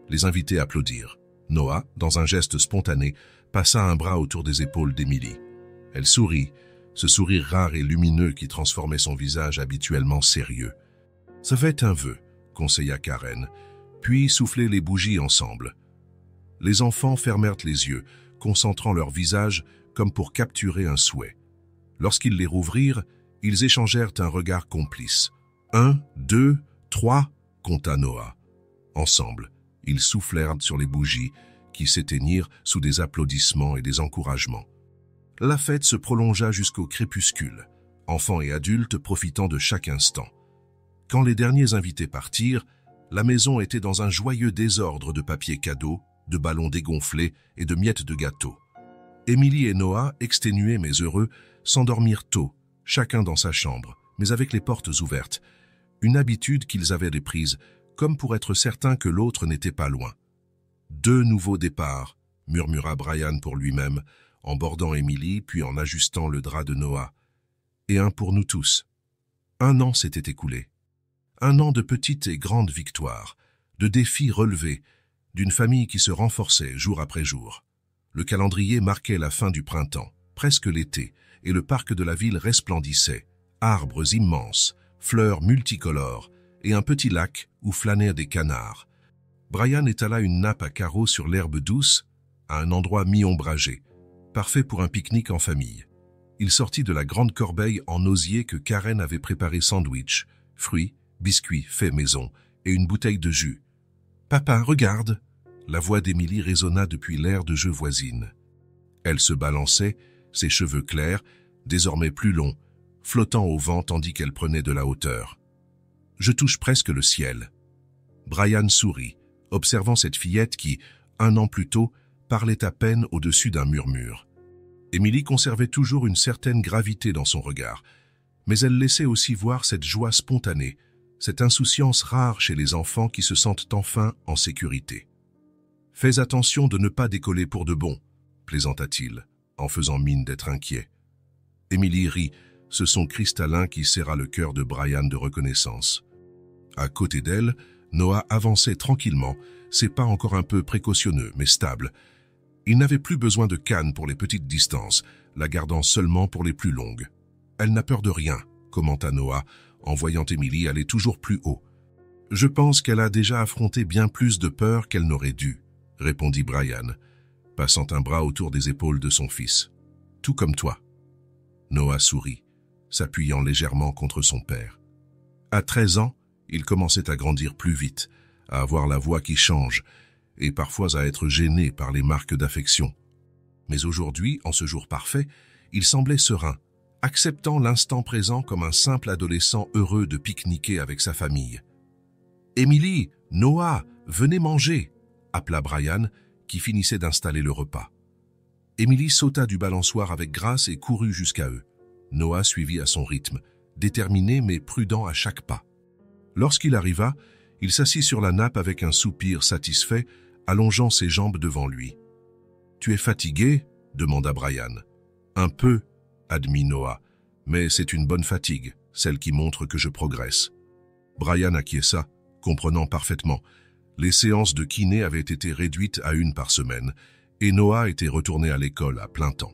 Les invités applaudirent. Noah, dans un geste spontané, passa un bras autour des épaules d'Emily. Elle sourit, ce sourire rare et lumineux qui transformait son visage habituellement sérieux. « Ça fait un vœu, » conseilla Karen, puis soufflez les bougies ensemble. Les enfants fermèrent les yeux, concentrant leur visage comme pour capturer un souhait. Lorsqu'ils les rouvrirent, ils échangèrent un regard complice. « 1, 2, 3, compta Noah. Ensemble, ils soufflèrent sur les bougies qui s'éteignirent sous des applaudissements et des encouragements. La fête se prolongea jusqu'au crépuscule, enfants et adultes profitant de chaque instant. Quand les derniers invités partirent, la maison était dans un joyeux désordre de papier cadeau, de ballons dégonflés et de miettes de gâteau. Emily et Noah, exténués mais heureux, s'endormirent tôt, chacun dans sa chambre, mais avec les portes ouvertes, une habitude qu'ils avaient prise, comme pour être certain que l'autre n'était pas loin. 2 nouveaux départs, murmura Brian pour lui-même, en bordant Emily puis en ajustant le drap de Noah. Et un pour nous tous. 1 an s'était écoulé. 1 an de petites et grandes victoires, de défis relevés, d'une famille qui se renforçait jour après jour. Le calendrier marquait la fin du printemps, presque l'été, et le parc de la ville resplendissait, arbres immenses, fleurs multicolores, et un petit lac où flânaient des canards. Brian étala une nappe à carreaux sur l'herbe douce, à un endroit mi-ombragé, parfait pour un pique-nique en famille. Il sortit de la grande corbeille en osier que Karen avait préparé sandwich, fruits, biscuits faits maison et une bouteille de jus. « Papa, regarde !» La voix d'Emily résonna depuis l'aire de jeu voisine. Elle se balançait, ses cheveux clairs, désormais plus longs, flottant au vent tandis qu'elle prenait de la hauteur. « Je touche presque le ciel. » Brian sourit, observant cette fillette qui, 1 an plus tôt, parlait à peine au-dessus d'un murmure. Emily conservait toujours une certaine gravité dans son regard, mais elle laissait aussi voir cette joie spontanée, cette insouciance rare chez les enfants qui se sentent enfin en sécurité. « Fais attention de ne pas décoller pour de bon, » plaisanta-t-il, en faisant mine d'être inquiet. Emily rit, ce son cristallin qui serra le cœur de Brian de reconnaissance. À côté d'elle, Noah avançait tranquillement, ses pas encore un peu précautionneux mais stables. Il n'avait plus besoin de canne pour les petites distances, la gardant seulement pour les plus longues. « Elle n'a peur de rien », commenta Noah, en voyant Emily aller toujours plus haut. « Je pense qu'elle a déjà affronté bien plus de peur qu'elle n'aurait dû », répondit Brian, passant un bras autour des épaules de son fils. « Tout comme toi. » Noah sourit, s'appuyant légèrement contre son père. À 13 ans, il commençait à grandir plus vite, à avoir la voix qui change, et parfois à être gêné par les marques d'affection. Mais aujourd'hui, en ce jour parfait, il semblait serein, acceptant l'instant présent comme un simple adolescent heureux de pique-niquer avec sa famille. « Emily, Noah, venez manger !» appela Brian, qui finissait d'installer le repas. Emily sauta du balançoire avec grâce et courut jusqu'à eux. Noah suivit à son rythme, déterminé mais prudent à chaque pas. Lorsqu'il arriva, il s'assit sur la nappe avec un soupir satisfait, allongeant ses jambes devant lui. « Tu es fatigué ?» demanda Brian. « Un peu, » admit Noah, « mais c'est une bonne fatigue, celle qui montre que je progresse. » Brian acquiesça, comprenant parfaitement. Les séances de kiné avaient été réduites à 1 par semaine, et Noah était retourné à l'école à plein temps.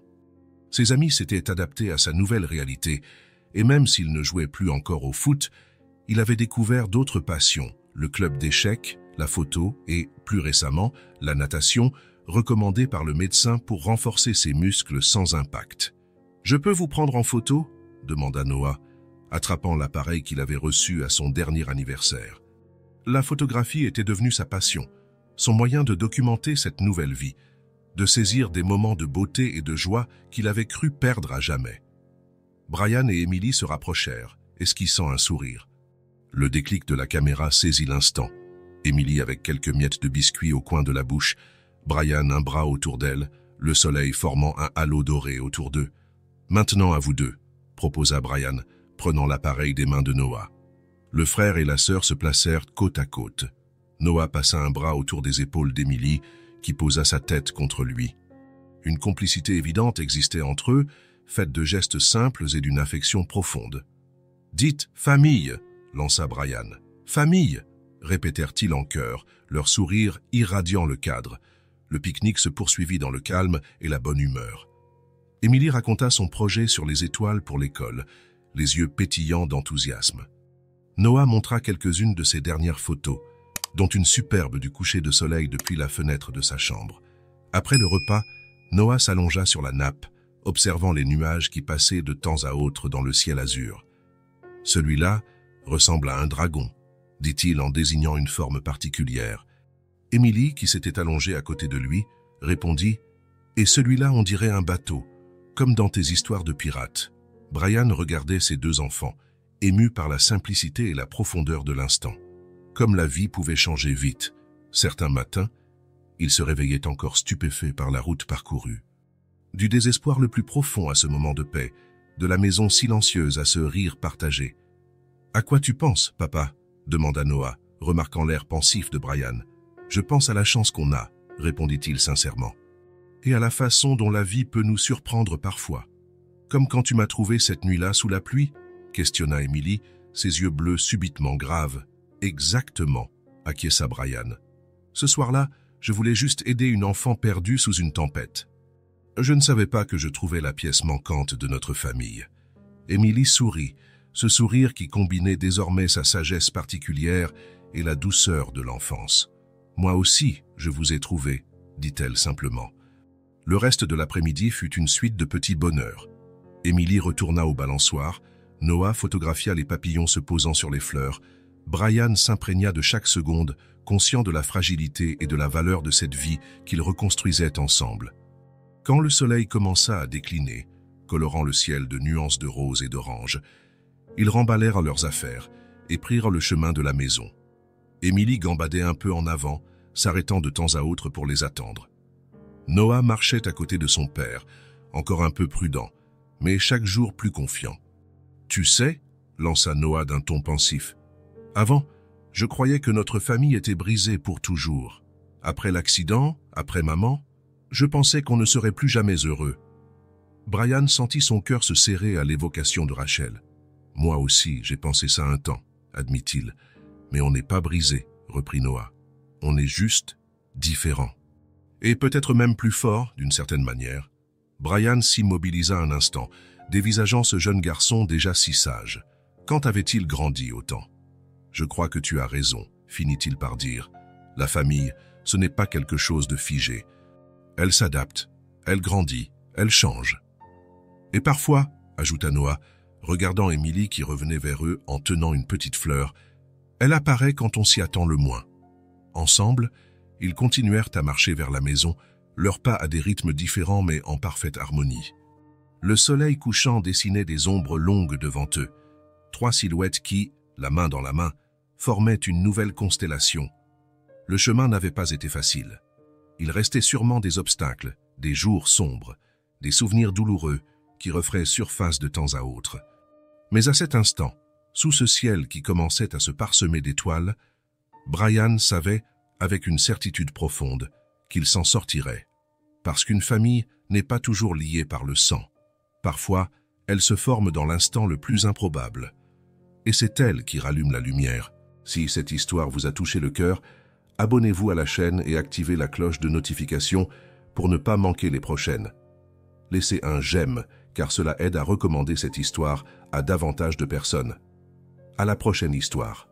Ses amis s'étaient adaptés à sa nouvelle réalité, et même s'il ne jouait plus encore au foot, il avait découvert d'autres passions, le club d'échecs, la photo et, plus récemment, la natation, recommandée par le médecin pour renforcer ses muscles sans impact. « Je peux vous prendre en photo ?» demanda Noah, attrapant l'appareil qu'il avait reçu à son dernier anniversaire. La photographie était devenue sa passion, son moyen de documenter cette nouvelle vie, de saisir des moments de beauté et de joie qu'il avait cru perdre à jamais. Brian et Emily se rapprochèrent, esquissant un sourire. Le déclic de la caméra saisit l'instant. Emily avec quelques miettes de biscuit au coin de la bouche, Brian un bras autour d'elle, le soleil formant un halo doré autour d'eux. « Maintenant à vous deux », proposa Brian, prenant l'appareil des mains de Noah. Le frère et la sœur se placèrent côte à côte. Noah passa un bras autour des épaules d'Emily, qui posa sa tête contre lui. Une complicité évidente existait entre eux, faite de gestes simples et d'une affection profonde. « Dites, famille !» lança Brian. « Famille !» répétèrent-ils en chœur, leur sourire irradiant le cadre. Le pique-nique se poursuivit dans le calme et la bonne humeur. Émilie raconta son projet sur les étoiles pour l'école, les yeux pétillants d'enthousiasme. Noah montra quelques-unes de ses dernières photos, dont une superbe du coucher de soleil depuis la fenêtre de sa chambre. Après le repas, Noah s'allongea sur la nappe, observant les nuages qui passaient de temps à autre dans le ciel azur. « Celui-là ressemble à un dragon », dit-il en désignant une forme particulière. Émilie, qui s'était allongée à côté de lui, répondit « Et celui-là, on dirait un bateau, comme dans tes histoires de pirates. » Brian regardait ses deux enfants, ému par la simplicité et la profondeur de l'instant. Comme la vie pouvait changer vite, certains matins, il se réveillait encore stupéfait par la route parcourue. Du désespoir le plus profond à ce moment de paix, de la maison silencieuse à ce rire partagé. « À quoi tu penses, papa ?» demanda Noah, remarquant l'air pensif de Brian. « Je pense à la chance qu'on a, » répondit-il sincèrement. « Et à la façon dont la vie peut nous surprendre parfois. Comme quand tu m'as trouvé cette nuit-là sous la pluie ?» questionna Emily, ses yeux bleus subitement graves. « Exactement, » acquiesça Brian. « Ce soir-là, je voulais juste aider une enfant perdue sous une tempête. Je ne savais pas que je trouvais la pièce manquante de notre famille. » Emily sourit, ce sourire qui combinait désormais sa sagesse particulière et la douceur de l'enfance. « Moi aussi, je vous ai trouvé, » dit-elle simplement. Le reste de l'après-midi fut une suite de petits bonheurs. Emily retourna au balançoire, Noah photographia les papillons se posant sur les fleurs, Brian s'imprégna de chaque seconde, conscient de la fragilité et de la valeur de cette vie qu'ils reconstruisaient ensemble. Quand le soleil commença à décliner, colorant le ciel de nuances de rose et d'orange, ils remballèrent leurs affaires et prirent le chemin de la maison. Émilie gambadait un peu en avant, s'arrêtant de temps à autre pour les attendre. Noah marchait à côté de son père, encore un peu prudent, mais chaque jour plus confiant. « Tu sais, » lança Noah d'un ton pensif, « avant, je croyais que notre famille était brisée pour toujours. Après l'accident, après maman, je pensais qu'on ne serait plus jamais heureux. » Brian sentit son cœur se serrer à l'évocation de Rachel. « Moi aussi, j'ai pensé ça un temps, » admit-il. « Mais on n'est pas brisé, » reprit Noah. « On est juste différent. Et peut-être même plus fort, d'une certaine manière. » Brian s'immobilisa un instant, dévisageant ce jeune garçon déjà si sage. Quand avait-il grandi autant? « Je crois que tu as raison, » finit-il par dire. « La famille, ce n'est pas quelque chose de figé. Elle s'adapte, elle grandit, elle change. » Et parfois, ajouta Noah, regardant Émilie qui revenait vers eux en tenant une petite fleur, elle apparaît quand on s'y attend le moins. Ensemble, ils continuèrent à marcher vers la maison, leurs pas à des rythmes différents mais en parfaite harmonie. Le soleil couchant dessinait des ombres longues devant eux, trois silhouettes qui, la main dans la main, formaient une nouvelle constellation. Le chemin n'avait pas été facile. Il restait sûrement des obstacles, des jours sombres, des souvenirs douloureux qui referaient surface de temps à autre. Mais à cet instant, sous ce ciel qui commençait à se parsemer d'étoiles, Brian savait, avec une certitude profonde, qu'il s'en sortirait. Parce qu'une famille n'est pas toujours liée par le sang. Parfois, elle se forme dans l'instant le plus improbable. Et c'est elle qui rallume la lumière. Si cette histoire vous a touché le cœur, abonnez-vous à la chaîne et activez la cloche de notification pour ne pas manquer les prochaines. Laissez un j'aime, car cela aide à recommander cette histoire à davantage de personnes. À la prochaine histoire.